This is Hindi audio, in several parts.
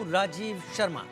राजीव शर्मा।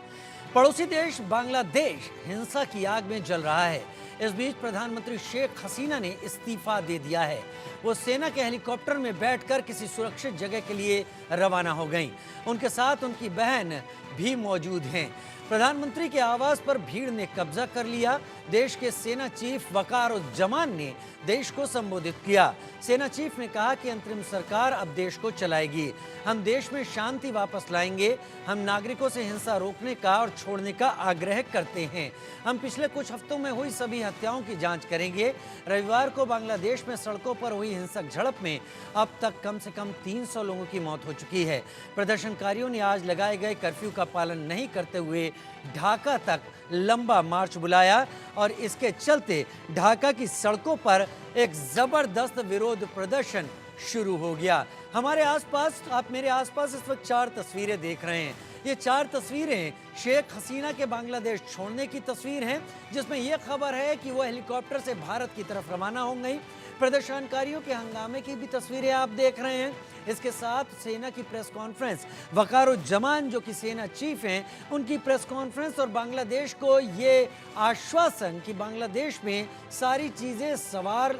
पड़ोसी देश बांग्लादेश हिंसा की आग में जल रहा है। इस बीच प्रधानमंत्री शेख हसीना ने इस्तीफा दे दिया है। वो सेना के हेलीकॉप्टर में बैठकर किसी सुरक्षित जगह के लिए रवाना हो गईं। उनके साथ उनकी बहन भी मौजूद हैं। प्रधानमंत्री के आवास पर भीड़ ने कब्जा कर लिया। देश के सेना चीफ वकारुज्जमान ने देश को संबोधित किया। सेना चीफ ने कहा कि अंतरिम सरकार अब देश को चलाएगी। हम देश में शांति वापस लाएंगे। हम नागरिकों से हिंसा रोकने का और छोड़ने का आग्रह करते हैं। हम पिछले कुछ हफ्तों में हुई सभी हत्याओं की जांच करेंगे। रविवार को बांग्लादेश में सड़कों पर हुई हिंसक झड़प में अब तक कम से कम 300 लोगों की मौत हो चुकी है। प्रदर्शनकारियों ने आज लगाए गए कर्फ्यू का पालन नहीं करते हुए ढाका तक लंबा मार्च बुलाया और इसके चलते ढाका की सड़कों पर एक जबरदस्त विरोध प्रदर्शन शुरू हो गया। हमारे आसपास, आप मेरे आसपास इस वक्त 4 तस्वीरें देख रहे हैं। ये 4 तस्वीरें शेख हसीना के बांग्लादेश छोड़ने की तस्वीर हैं, जिसमें यह खबर है कि वो हेलीकॉप्टर से भारत की तरफ रवाना हो गई। प्रदर्शनकारियों के हंगामे की भी तस्वीरें आप देख रहे हैं। इसके साथ सेना की प्रेस कॉन्फ्रेंस, वकारुज्जमान जो कि सेना चीफ हैं, उनकी प्रेस कॉन्फ्रेंस और बांग्लादेश को ये आश्वासन कि बांग्लादेश में सारी चीज़ें सवार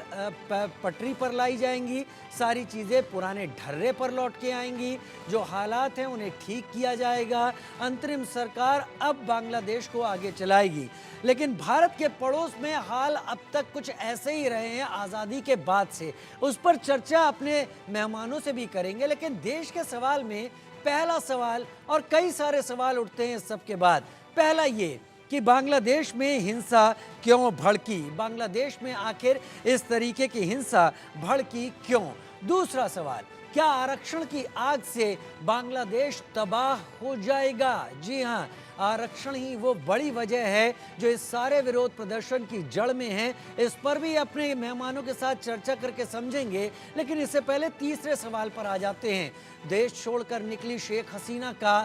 पटरी पर लाई जाएंगी, सारी चीज़ें पुराने ढर्रे पर लौट के आएंगी, जो हालात हैं उन्हें ठीक किया जाएगा, अंतरिम सरकार अब बांग्लादेश को आगे चलाएगी। लेकिन भारत के पड़ोस में हाल अब तक कुछ ऐसे ही रहे हैं आज़ादी के बाद से। उस पर चर्चा अपने मेहमानों से भी करेंगे, लेकिन देश के सवाल में पहला सवाल, और कई सारे सवाल उठते हैं सबके बाद। पहला ये कि बांग्लादेश में हिंसा क्यों भड़की, बांग्लादेश में आखिर इस तरीके की हिंसा भड़की क्यों। दूसरा सवाल, क्या आरक्षण की आग से बांग्लादेश तबाह हो जाएगा? जी हां, आरक्षण ही वो बड़ी वजह है जो इस सारे विरोध प्रदर्शन की जड़ में है। इस पर भी अपने मेहमानों के साथ चर्चा करके समझेंगे। लेकिन इससे पहले तीसरे सवाल पर आ जाते हैं। देश छोड़कर निकली शेख हसीना का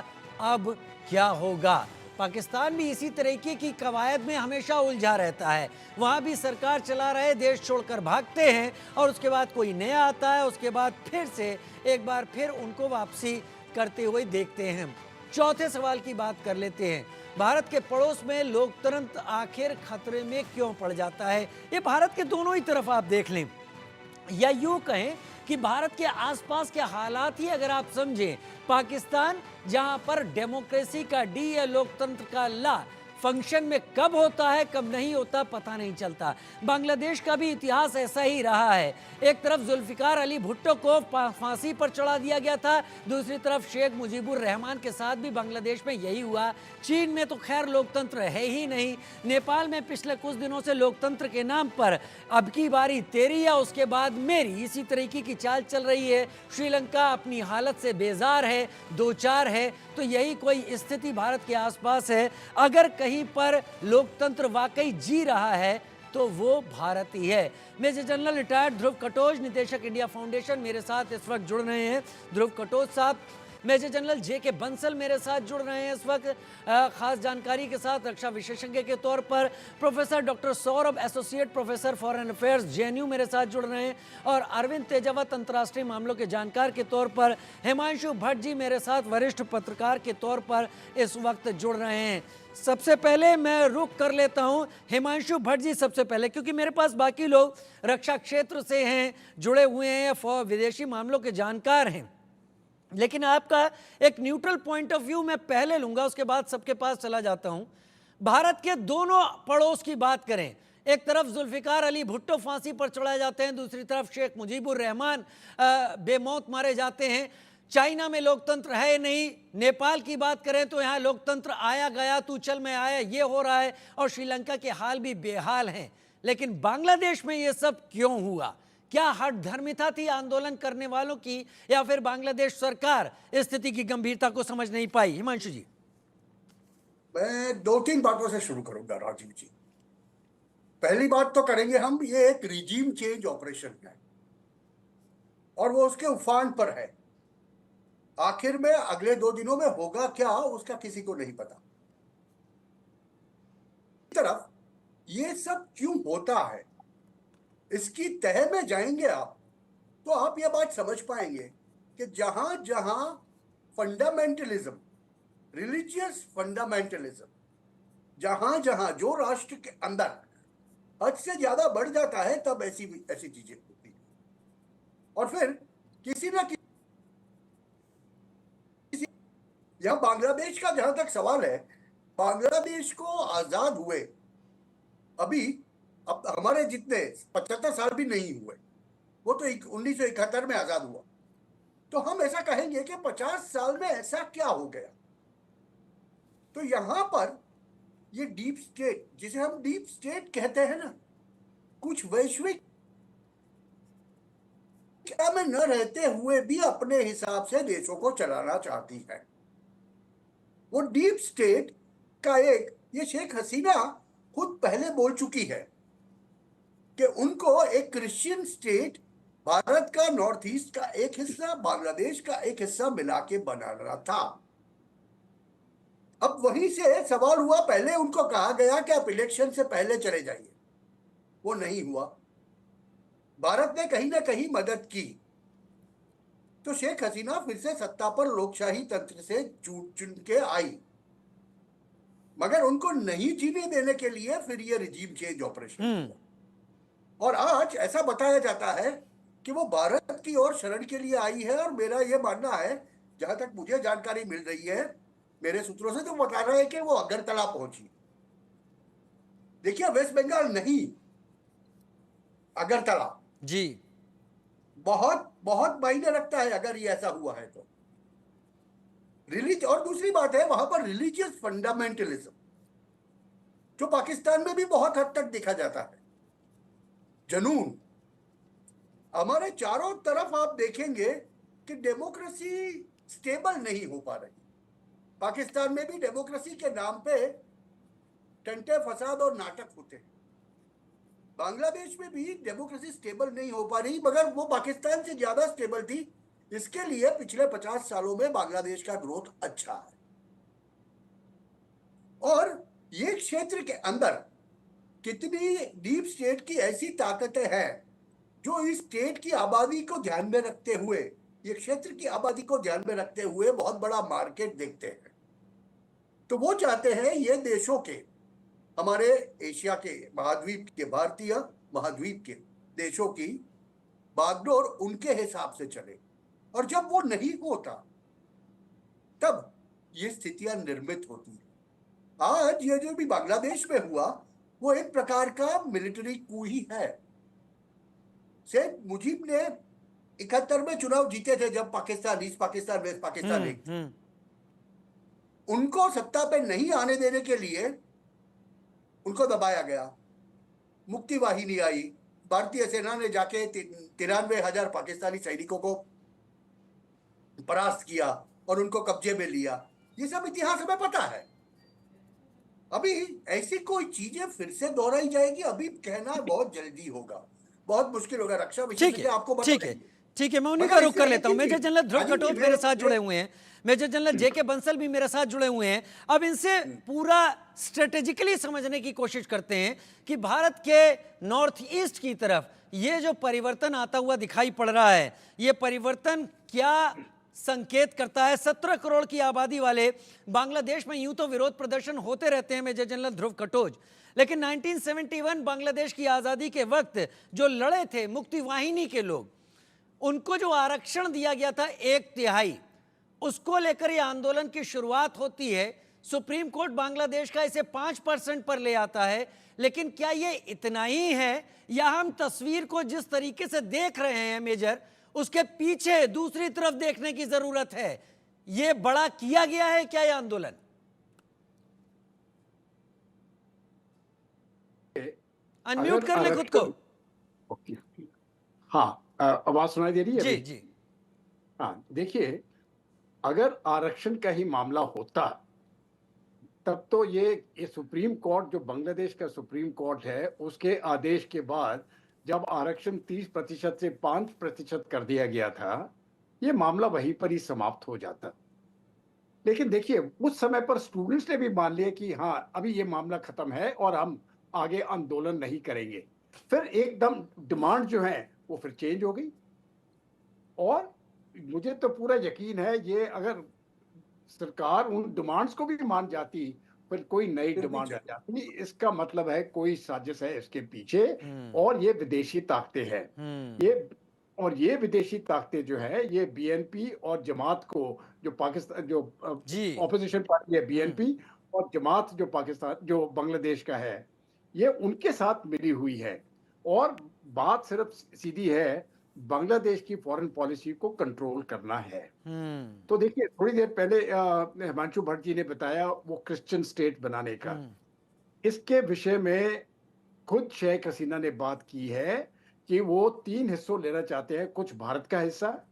अब क्या होगा? पाकिस्तान भी इसी तरीके की कवायद में हमेशा उलझा रहता है। वहाँ भी सरकार चला रहे, देश छोड़कर भागते हैं और उसके बाद कोई नया आता है, उसके बाद फिर से एक बार फिर उनको वापसी करते हुए देखते हैं। चौथे सवाल की बात कर लेते हैं। भारत के पड़ोस में लोकतंत्र आखिर खतरे में क्यों पड़ जाता है? ये भारत के दोनों ही तरफ आप देख लें, या यूं कहें कि भारत के आसपास के हालात ही अगर आप समझें, पाकिस्तान जहां पर डेमोक्रेसी का डी या लोकतंत्र का ला फंक्शन में कब होता है कब नहीं होता पता नहीं चलता। बांग्लादेश का भी इतिहास ऐसा ही रहा है। एक तरफ जुल्फिकार अली भुट्टो को फांसी पर चढ़ा दिया गया था, दूसरी तरफ शेख मुजीबुर रहमान के साथ भी बांग्लादेश में यही हुआ। चीन में तो खैर लोकतंत्र है ही नहीं। नेपाल में पिछले कुछ दिनों से लोकतंत्र के नाम पर अब की बारी तेरी या उसके बाद मेरी, इसी तरीके की चाल चल रही है। श्रीलंका अपनी हालत से बेजार है, दो चार है। तो यही कोई स्थिति भारत के आसपास है। अगर कहीं पर लोकतंत्र वाकई जी रहा है तो वो भारत ही है। मेजर जनरल रिटायर्ड ध्रुव कटोच, निदेशक इंडिया फाउंडेशन, मेरे साथ इस वक्त जुड़ रहे हैं। ध्रुव कटोच साहब। Major general JK. बंसल मेरे साथ जुड़ रहे हैं इस वक्त खास जानकारी के साथ, रक्षा विशेषज्ञ के तौर पर। Professor doctor Saurabh, associate professor foreign affairs, JNU, मेरे साथ जुड़ रहे हैं। और अरविंद तेजावत, अंतर्राष्ट्रीय मामलों के जानकार के तौर पर। हिमांशु भट्ट जी मेरे साथ वरिष्ठ पत्रकार के तौर पर इस वक्त जुड़ रहे हैं। सबसे पहले मैं रुक कर लेता हूं हिमांशु भट्ट जी सबसे पहले, क्योंकि मेरे पास बाकी लोग रक्षा क्षेत्र से हैं, जुड़े हुए हैं, विदेशी मामलों के जानकार हैं। लेकिन आपका एक न्यूट्रल पॉइंट ऑफ व्यू मैं पहले लूंगा, उसके बाद सबके पास चला जाता हूं। भारत के दोनों पड़ोस की बात करें, एक तरफ जुल्फिकार अली भुट्टो फांसी पर चढ़ाए जाते हैं, दूसरी तरफ शेख मुजीबुर रहमान बेमौत मारे जाते हैं। चाइना में लोकतंत्र है नहीं। नेपाल की बात करें तो यहाँ लोकतंत्र आया गया, तू चल मैं आया, ये हो रहा है। और श्रीलंका के हाल भी बेहाल हैं। लेकिन बांग्लादेश में ये सब क्यों हुआ? क्या हठ धर्मिता थी आंदोलन करने वालों की, या फिर बांग्लादेश सरकार स्थिति की गंभीरता को समझ नहीं पाई? हिमांशु जी। मैं 2-3 बातों से शुरू करूंगा राजीव जी। पहली बात तो करेंगे हम, ये एक रिजीम चेंज ऑपरेशन है और वो उसके उफान पर है। आखिर में अगले 2 दिनों में होगा क्या, उसका किसी को नहीं पता। तरफ ये सब क्यों होता है, इसकी तह में जाएंगे आप तो आप ये बात समझ पाएंगे कि जहां जहां फंडामेंटलिज्म रिलीजियस फंडामेंटलिज्म, जहां जहां जो राष्ट्र के अंदर हद से ज्यादा बढ़ जाता है तब ऐसी ऐसी चीजें होती हैं। और फिर किसी ना किसी, यह बांग्लादेश का जहां तक सवाल है, बांग्लादेश को आजाद हुए अभी अब हमारे जितने 75 साल भी नहीं हुए, वो तो 1971 में आजाद हुआ। तो हम ऐसा कहेंगे कि 50 साल में ऐसा क्या हो गया। तो यहां पर ये डीप स्टेट, जिसे हम डीप स्टेट कहते हैं ना, कुछ वैश्विक में न रहते हुए भी अपने हिसाब से देशों को चलाना चाहती है। वो डीप स्टेट का एक, ये शेख हसीना खुद पहले बोल चुकी है कि उनको एक क्रिश्चियन स्टेट, भारत का नॉर्थ ईस्ट का एक हिस्सा, बांग्लादेश का एक हिस्सा मिला के बनाना था। अब वहीं से सवाल हुआ, पहले उनको कहा गया कि आप इलेक्शन से पहले चले जाइए, वो नहीं हुआ। भारत ने कहीं ना कहीं मदद की, तो शेख हसीना फिर से सत्ता पर लोकशाही तंत्र से चुन के आई, मगर उनको नहीं जीने देने के लिए फिर ये रिजीम चेंज ऑपरेशन हुआ। और आज ऐसा बताया जाता है कि वो भारत की ओर शरण के लिए आई है। और मेरा ये मानना है, जहां तक मुझे जानकारी मिल रही है मेरे सूत्रों से, तो बता रहा है कि वो अगरतला पहुंची। देखिए, वेस्ट बंगाल नहीं, अगरतला। जी। बहुत बहुत मायने रखता है अगर ये ऐसा हुआ है तो। और दूसरी बात है, वहां पर रिलीजियस फंडामेंटलिज्म, जो पाकिस्तान में भी बहुत हद तक देखा जाता है, जनून। हमारे चारों तरफ आप देखेंगे कि डेमोक्रेसी स्टेबल नहीं हो पा रही। पाकिस्तान में भी डेमोक्रेसी के नाम पे टंटे फसाद और नाटक होते हैं। बांग्लादेश में भी डेमोक्रेसी स्टेबल नहीं हो पा रही, मगर वो पाकिस्तान से ज्यादा स्टेबल थी। इसके लिए पिछले 50 सालों में बांग्लादेश का ग्रोथ अच्छा है। और ये क्षेत्र के अंदर कितनी डीप स्टेट की ऐसी ताकतें हैं जो इस स्टेट की आबादी को ध्यान में रखते हुए, ये क्षेत्र की आबादी को ध्यान में रखते हुए बहुत बड़ा मार्केट देखते हैं। तो वो चाहते हैं ये देशों के, हमारे एशिया के महाद्वीप के, भारतीय महाद्वीप के देशों की बागडोर उनके हिसाब से चले। और जब वो नहीं होता तब ये स्थितियां निर्मित होती है। आज ये जो भी बांग्लादेश में हुआ, वो एक प्रकार का मिलिट्री कू ही है। शेख मुजीब ने 71 में चुनाव जीते थे, जब पाकिस्तान, ईस्ट पाकिस्तान, वेस्ट पाकिस्तान एक थे। उनको सत्ता पे नहीं आने देने के लिए उनको दबाया गया, मुक्ति वाहिनी आई, भारतीय सेना ने जाके 93,000 पाकिस्तानी सैनिकों को परास्त किया और उनको कब्जे में लिया। ये सब इतिहास हमें पता है। अभी ऐसी कोई चीजें फिर से दोहराई जाएगी, अभी कहना बहुत जल्दी होगा, बहुत मुश्किल होगा। रक्षा विशेषज्ञ आपको बताएंगे। ठीक है, मैं उन्हीं का रुख कर लेता हूं। मेजर जनरल ध्रुव कटोच मेरे साथ जुड़े हुए हैं, मेजर जनरल जेके बंसल भी मेरे साथ जुड़े हुए हैं। अब इनसे पूरा स्ट्रेटेजिकली समझने की कोशिश करते हैं कि भारत के नॉर्थ ईस्ट की तरफ ये जो परिवर्तन आता हुआ दिखाई पड़ रहा है, ये परिवर्तन क्या संकेत करता है। 17 करोड़ की आबादी वाले बांग्लादेश में यूं तो विरोध प्रदर्शन होते रहते हैं मेजर जनरल ध्रुव कटोच, लेकिन 1971 बांग्लादेश की आजादी के वक्त जो लड़े थे मुक्ति वाहिनी के लोग, उनको जो आरक्षण दिया गया था 1/3, उसको लेकर यह आंदोलन की शुरुआत होती है। सुप्रीम कोर्ट बांग्लादेश का इसे 5% पर ले आता है। लेकिन क्या ये इतना ही है, या हम तस्वीर को जिस तरीके से देख रहे हैं मेजर, उसके पीछे दूसरी तरफ देखने की जरूरत है? ये बड़ा किया गया है क्या ये आंदोलन? अनम्यूट कर ले खुद को। ओके, हाँ, आवाज सुनाई दे रही है? जी जी। हाँ, देखिए, अगर आरक्षण का ही मामला होता तब तो ये सुप्रीम कोर्ट, जो बांग्लादेश का सुप्रीम कोर्ट है, उसके आदेश के बाद जब आरक्षण 30% से 5% कर दिया गया था, ये मामला वहीं पर ही समाप्त हो जाता। लेकिन देखिए, उस समय पर स्टूडेंट्स ने भी मान लिया कि हाँ, अभी ये मामला खत्म है और हम आगे आंदोलन नहीं करेंगे। फिर एकदम डिमांड जो है वो फिर चेंज हो गई। और मुझे तो पूरा यकीन है, ये अगर सरकार उन डिमांड्स को भी मान जाती, पर कोई नई फिर भी डिमांड आ चले। जाती, इसका मतलब है कोई साजिश है इसके पीछे। हम्म। और ये विदेशी ताकतें हैं। हम्म। ये और ये विदेशी ताकतें जो है, ये बीएनपी और जमात को, जो पाकिस्तान, जो जी। ऑपोजिशन पार्टी है हम्म। बीएनपी, और जमात जो पाकिस्तान, जो बांग्लादेश का है, ये उनके साथ मिली हुई है। और बात सिर्फ सीधी है, बांग्लादेश की फॉरेन पॉलिसी को कंट्रोल करना है। हम्म। तो देखिए, थोड़ी देर पहले हिमांशु भट्ट जी ने बताया वो क्रिश्चियन स्टेट बनाने का। हम्म। इसके विषय में खुद शेख हसीना ने बात की है कि वो 3 हिस्सों लेना चाहते हैं, कुछ भारत का हिस्सा,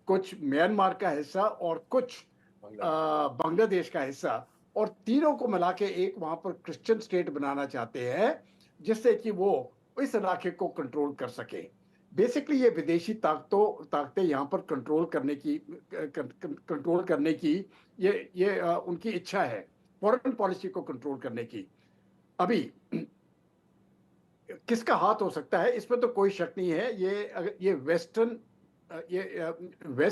कुछ म्यांमार का हिस्सा, और कुछ बांग्लादेश का हिस्सा। और तीनों को मिला के एक वहां पर क्रिश्चियन स्टेट बनाना चाहते हैं, जिससे कि वो इस इलाके को कंट्रोल कर सके। बेसिकली ये विदेशी ताकतें यहाँ पर कंट्रोल करने की, उनकी इच्छा है, फॉरेन पॉलिसी को कंट्रोल करने की। अभी किसका हाथ हो सकता है, इसमें तो कोई शक नहीं है। ये वेस्ट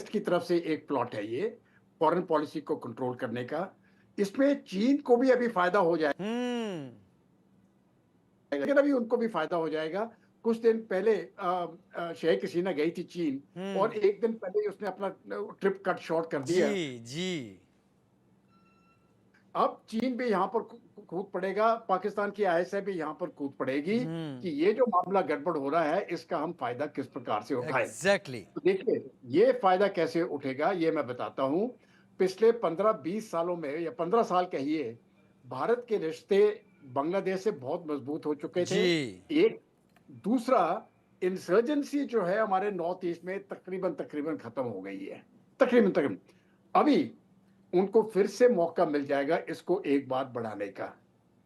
की तरफ से एक प्लॉट है, ये फॉरेन पॉलिसी को कंट्रोल करने का। इसमें चीन को भी अभी फायदा हो जाएगा, हम्म। लेकिन अभी उनको भी फायदा हो जाएगा। कुछ दिन पहले शेख हसीना गई थी चीन, और एक दिन पहले ही उसने अपना ट्रिप कट शॉर्ट कर जी। दिया। जी। अब चीन भी यहाँ पर कूद पड़ेगा, पाकिस्तान की आईएसआई भी यहाँ पर कूद पड़ेगी कि ये जो मामला गड़बड़ हो रहा है, इसका हम फायदा किस प्रकार से उठाएं। एग्जैक्टली। तो देखिए, ये फायदा कैसे उठेगा ये मैं बताता हूं। पिछले 15-20 सालों में, या 15 साल कहिए, भारत के रिश्ते बांग्लादेश से बहुत मजबूत हो चुके थे। जी। एक दूसरा, इंसर्जेंसी जो है हमारे नॉर्थ ईस्ट में तकरीबन तकरीबन खत्म हो गई है, तकरीबन तकरीबन। अभी उनको फिर से मौका मिल जाएगा इसको एक बार बढ़ाने का।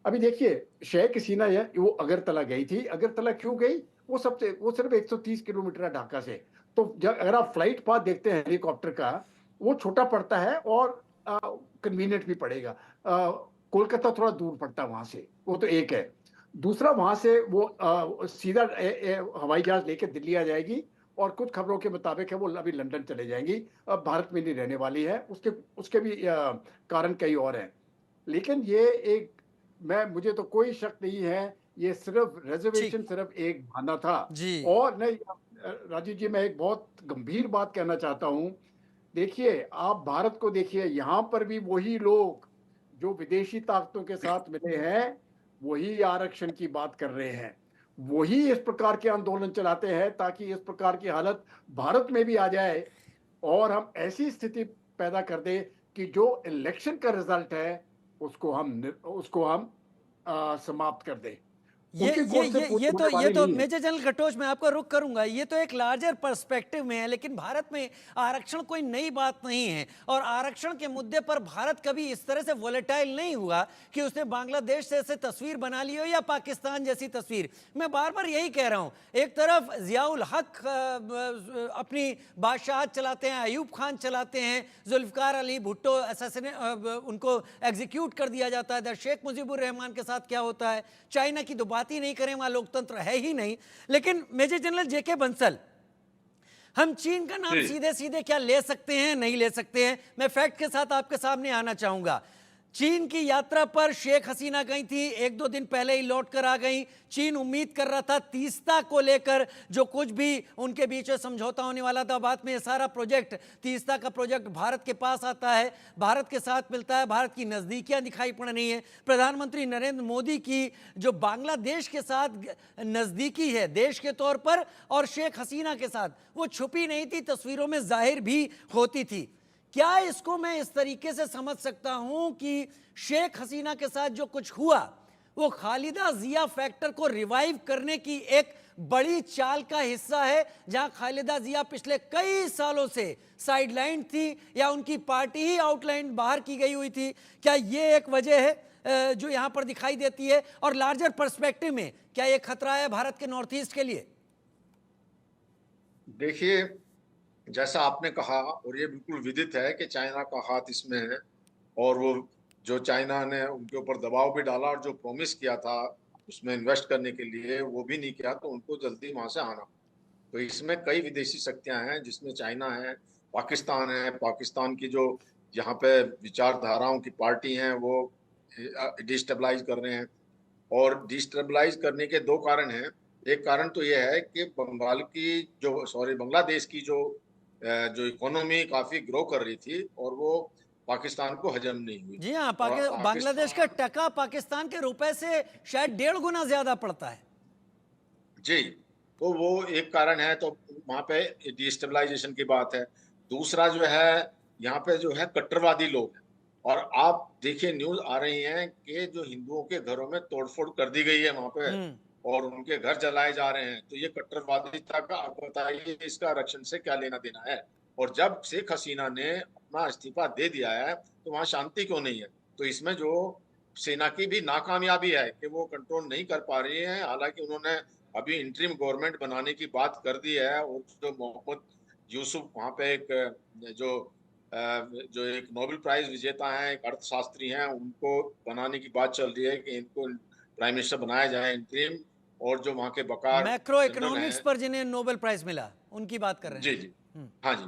अभी देखिए, शेख हसीना वो अगरतला गई थी। अगरतला क्यों गई? वो सिर्फ 130 किलोमीटर है ढाका से। तो अगर आप फ्लाइट पाथ देखते हैं हेलीकॉप्टर का, वो छोटा पड़ता है और कन्वीनियंट भी पड़ेगा। कोलकाता थोड़ा दूर पड़ता है वहां से, वो तो एक है। दूसरा, वहां से वो सीधा हवाई जहाज लेके दिल्ली आ जाएगी, और कुछ खबरों के मुताबिक है वो अभी लंदन चले जाएंगी। अब भारत में नहीं रहने वाली है। उसके उसके भी कारण कई और हैं। लेकिन ये एक, मुझे तो कोई शक नहीं है, ये सिर्फ ठीक। रिजर्वेशन सिर्फ एक बहाना था। जी। और नहीं, राजीव जी, मैं एक बहुत गंभीर बात कहना चाहता हूं। देखिए, आप भारत को देखिए, यहां पर भी वही लोग जो विदेशी ताकतों के साथ मिले हैं, वही आरक्षण की बात कर रहे हैं, वही इस प्रकार के आंदोलन चलाते हैं ताकि इस प्रकार की हालत भारत में भी आ जाए, और हम ऐसी स्थिति पैदा कर दे कि जो इलेक्शन का रिजल्ट है उसको हम समाप्त कर दें। ये उनकी ये कोर्ट से ये पूरी ये तो होने ये वाली तो नहीं है। मेजर जनरल कटोच, मैं आपका रुख करूंगा। ये तो एक लार्जर पर्सपेक्टिव में है, लेकिन भारत में आरक्षण कोई नई बात नहीं है, और आरक्षण के मुद्दे पर भारत कभी इस तरह से वोलेटाइल नहीं हुआ कि उसने बांग्लादेश से ऐसे तस्वीर बना ली हो, या पाकिस्तान जैसी तस्वीर। मैं बार बार यही कह रहा हूं, एक तरफ जियाउल हक अपनी बादशाहत चलाते हैं, अयूब खान चलाते हैं, जुल्फकार अली भुट्टो उनको एग्जीक्यूट कर दिया जाता है। शेख मुजीबुर रहमान के साथ क्या होता है, चाइना की तो बात ही नहीं करें, वहां लोकतंत्र है ही नहीं। लेकिन मेजर जनरल जेके बंसल, हम चीन का नाम सीधे सीधे क्या ले सकते हैं, नहीं ले सकते हैं? मैं फैक्ट के साथ आपके सामने आना चाहूंगा। चीन की यात्रा पर शेख हसीना गई थी, एक दो दिन पहले ही लौट कर आ गई। चीन उम्मीद कर रहा था तीस्ता को लेकर जो कुछ भी उनके बीच में समझौता होने वाला था, बाद में ये सारा प्रोजेक्ट, तीस्ता का प्रोजेक्ट भारत के पास आता है, भारत के साथ मिलता है, भारत की नज़दीकियां दिखाई पड़ रही हैं। प्रधानमंत्री नरेंद्र मोदी की जो बांग्लादेश के साथ नज़दीकी है देश के तौर पर, और शेख हसीना के साथ, वो छुपी नहीं थी, तस्वीरों में जाहिर भी होती थी। क्या इसको मैं इस तरीके से समझ सकता हूं कि शेख हसीना के साथ जो कुछ हुआ, वो खालिदा जिया फैक्टर को रिवाइव करने की एक बड़ी चाल का हिस्सा है, जहां खालिदा जिया पिछले कई सालों से साइडलाइन थी, या उनकी पार्टी ही आउटलाइन बाहर की गई हुई थी? क्या ये एक वजह है जो यहां पर दिखाई देती है? और लार्जर पर्सपेक्टिव में क्या ये खतरा है भारत के नॉर्थ ईस्ट के लिए? देखिए, जैसा आपने कहा, और ये बिल्कुल विदित है कि चाइना का हाथ इसमें है, और वो जो चाइना ने उनके ऊपर दबाव भी डाला, और जो प्रॉमिस किया था उसमें इन्वेस्ट करने के लिए, वो भी नहीं किया, तो उनको जल्दी वहां से आना। तो इसमें कई विदेशी शक्तियां हैं, जिसमें चाइना है, पाकिस्तान है। पाकिस्तान की जो यहाँ पे विचारधाराओं की पार्टी हैं वो डिस्टेबलाइज कर रहे हैं। और डिस्टेबलाइज करने के दो कारण हैं। एक कारण तो यह है कि बांग्लादेश की जो इकोनॉमी काफी ग्रो कर रही थी और वो पाकिस्तान को हजम नहीं हुई। जी हाँ, और बांग्लादेश का पाकिस्तान, टका पाकिस्तान के रुपए से शायद 1.5 गुना ज्यादा पड़ता है। जी, तो वो एक कारण है। तो वहां पे डिस्टेबलाइजेशन की बात है। दूसरा जो है, यहाँ पे जो है कट्टरवादी लोग हैं। और आप देखिए न्यूज आ रही है कि जो हिंदुओं के घरों में तोड़फोड़ कर दी गई है वहां पे, और उनके घर जलाए जा रहे हैं। तो ये कट्टरवादिता का, आप बताइए इसका आरक्षण से क्या लेना देना है? और जब शेख हसीना ने अपना इस्तीफा दे दिया है तो वहां शांति क्यों नहीं है? तो इसमें जो सेना की भी नाकामयाबी है कि वो कंट्रोल नहीं कर पा रही है। हालांकि उन्होंने अभी इंटरिम गवर्नमेंट बनाने की बात कर दी है। और जो मोहम्मद यूसुफ वहां पे जो जो एक नोबेल प्राइज विजेता हैं, एक अर्थशास्त्री हैं, उनको बनाने की बात चल रही है कि इनको प्राइम मिनिस्टर बनाया जाए इंटरिम। और जो वहां के बकार मैक्रो जनरल इकोनॉमिक्स हैं, पर जिन्हें नोबेल प्राइज मिला, उनकी बात कर रहे जी हैं। जी, हाँ जी।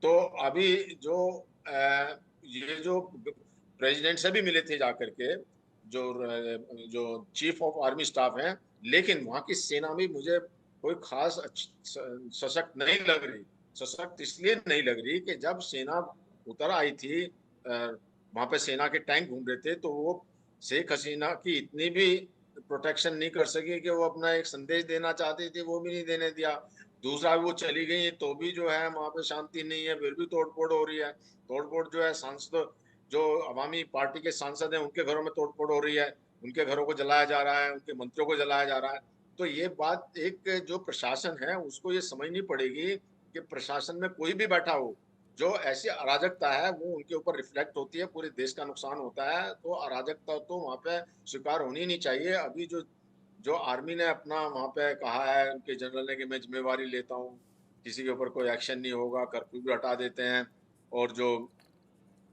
तो अभी जो ये जो प्रेसिडेंट से भी मिले थे जाकर के, जो चीफ ऑफ आर्मी स्टाफ हैं, लेकिन वहां की सेना भी मुझे कोई खास सशक्त नहीं लग रही। सशक्त इसलिए नहीं लग रही कि जब सेना उतर आई थी, वहां पे सेना के टैंक घूम रहे थे, तो वो शेख हसीना की इतनी भी प्रोटेक्शन नहीं कर सकी कि वो अपना एक संदेश देना चाहती थी, वो भी नहीं देने दिया। दूसरा, वो चली गई तो भी जो है वहां पे शांति नहीं है, फिर भी तोड़फोड़ हो रही है। तोड़फोड़ जो है, सांसद जो अवामी पार्टी के सांसद हैं उनके घरों में तोड़फोड़ हो रही है, उनके घरों को जलाया जा रहा है, उनके मंत्रियों को जलाया जा रहा है। तो ये बात, एक जो प्रशासन है उसको ये समझनी पड़ेगी कि प्रशासन में कोई भी बैठा हो, जो ऐसी अराजकता है वो उनके ऊपर रिफ्लेक्ट होती है, पूरे देश का नुकसान होता है। तो अराजकता तो वहां पे स्वीकार होनी नहीं चाहिए। अभी जो जो आर्मी ने अपना वहां पे कहा है, उनके जनरल ने, कि मैं जिम्मेवारी लेता हूँ, किसी के ऊपर कोई एक्शन नहीं होगा, कर्फ्यू भी हटा देते हैं, और जो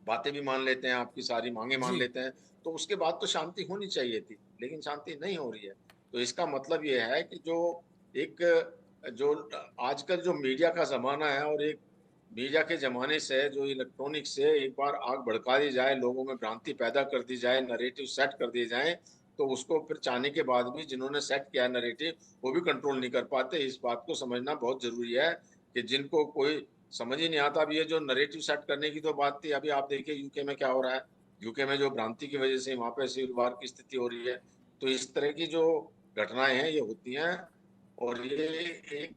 बातें भी मान लेते हैं, आपकी सारी मांगे मान जी, लेते हैं। तो उसके बाद तो शांति होनी चाहिए थी, लेकिन शांति नहीं हो रही है। तो इसका मतलब ये है कि एक जो आजकल जो मीडिया का जमाना है, और एक मीडिया के जमाने से, जो इलेक्ट्रॉनिक से एक बार आग भड़का दी जाए, लोगों में भ्रांति पैदा कर दी जाए, नरेटिव सेट कर दिए जाए, तो उसको फिर चाहने के बाद भी जिन्होंने सेट किया है नरेटिव, वो भी कंट्रोल नहीं कर पाते। इस बात को समझना बहुत जरूरी है कि जिनको कोई समझ ही नहीं आता। अब ये जो नरेटिव सेट करने की तो बात थी, अभी आप देखिए यूके में क्या हो रहा है। यूके में जो भ्रांति की वजह से वहां पे सिविल वार की स्थिति हो रही है। तो इस तरह की जो घटनाएं हैं ये होती हैं, और ये एक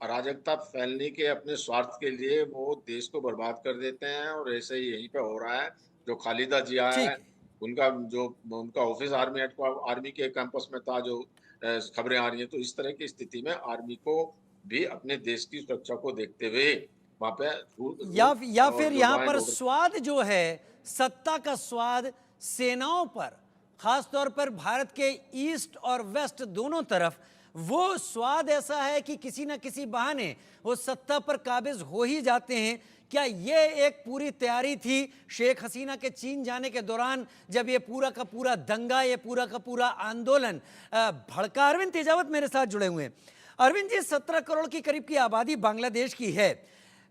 अराजकता फैलने के अपने स्वार्थ के लिए वो देश को बर्बाद कर देते हैं। और ऐसे ही यहीं पे हो रहा है। जो खालिदा जिया है, ठीक है। उनका ऑफिस आर्मी के कैंपस में था, जो खबरें आ रही हैं। तो इस तरह की स्थिति में आर्मी को भी अपने देश की सुरक्षा को देखते हुए वहां पे या और फिर जो यहां लॉ एंड पर ऑर्डर। स्वाद जो है, सत्ता का स्वाद सेनाओं पर, खासतौर पर भारत के ईस्ट और वेस्ट दोनों तरफ, वो स्वाद ऐसा है कि किसी ना किसी बहाने वो सत्ता पर काबिज हो ही जाते हैं। क्या ये एक पूरी तैयारी थी शेख हसीना के चीन जाने के दौरान, जब ये पूरा का पूरा दंगा, ये पूरा का पूरा आंदोलन भड़का? अरविंद तेजावत मेरे साथ जुड़े हुए हैं। अरविंद जी, 17 करोड़ की करीब की आबादी बांग्लादेश की है,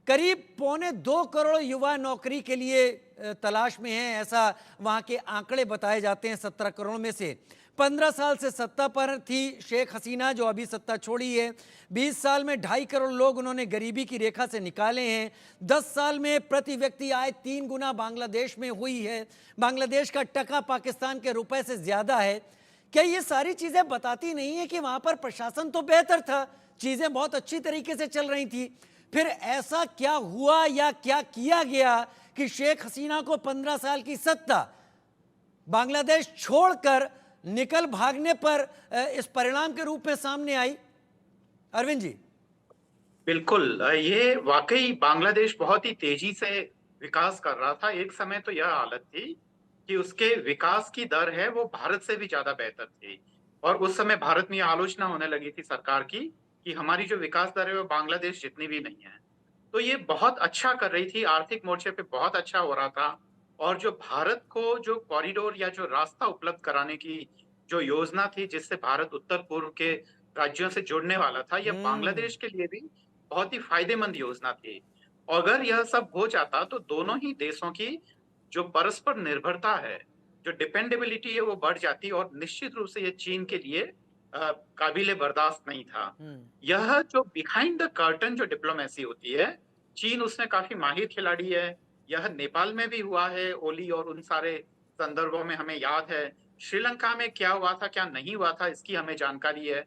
करीब 1.25 करोड़ युवा नौकरी के लिए तलाश में हैं, ऐसा वहां के आंकड़े बताए जाते हैं। 17 करोड़ में से 15 साल से सत्ता पर थी शेख हसीना, जो अभी सत्ता छोड़ी है। 20 साल में 2.5 करोड़ लोग उन्होंने गरीबी की रेखा से निकाले हैं। 10 साल में प्रति व्यक्ति आय 3 गुना बांग्लादेश में हुई है। बांग्लादेश का टका पाकिस्तान के रुपए से ज्यादा है। क्या ये सारी चीजें बताती नहीं है कि वहां पर प्रशासन तो बेहतर था, चीजें बहुत अच्छी तरीके से चल रही थी? फिर ऐसा क्या हुआ या क्या किया गया कि शेख हसीना को 15 साल की सत्ता बांग्लादेश छोड़कर निकल भागने पर इस परिणाम के रूप में सामने आई? अरविंद जी। बिल्कुल, ये वाकई बांग्लादेश बहुत ही तेजी से विकास कर रहा था। एक समय तो यह हालत थी कि उसके विकास की दर है वो भारत से भी ज्यादा बेहतर थी। और उस समय भारत में यह आलोचना होने लगी थी सरकार की कि हमारी जो विकास दर है वो बांग्लादेश जितनी भी नहीं है। तो ये बहुत अच्छा कर रही थी, आर्थिक मोर्चे पे बहुत अच्छा हो रहा था। और जो भारत को जो कॉरिडोर या जो रास्ता उपलब्ध कराने की जो योजना थी, जिससे भारत उत्तर पूर्व के राज्यों से जुड़ने वाला था, यह बांग्लादेश के लिए भी बहुत ही फायदेमंद योजना थी। अगर यह सब हो जाता तो दोनों ही देशों की जो परस्पर निर्भरता है, जो डिपेंडेबिलिटी है, वो बढ़ जाती और निश्चित रूप से ये चीन के लिए काबिले बर्दाश्त नहीं था। यह जो बिहाइंड द कर्टन जो डिप्लोमेसी होती है, चीन उसमें काफी माहिर खिलाड़ी है। यह नेपाल में भी हुआ है, ओली और उन सारे संदर्भों में हमें याद है। श्रीलंका में क्या हुआ था, क्या नहीं हुआ था, इसकी हमें जानकारी है।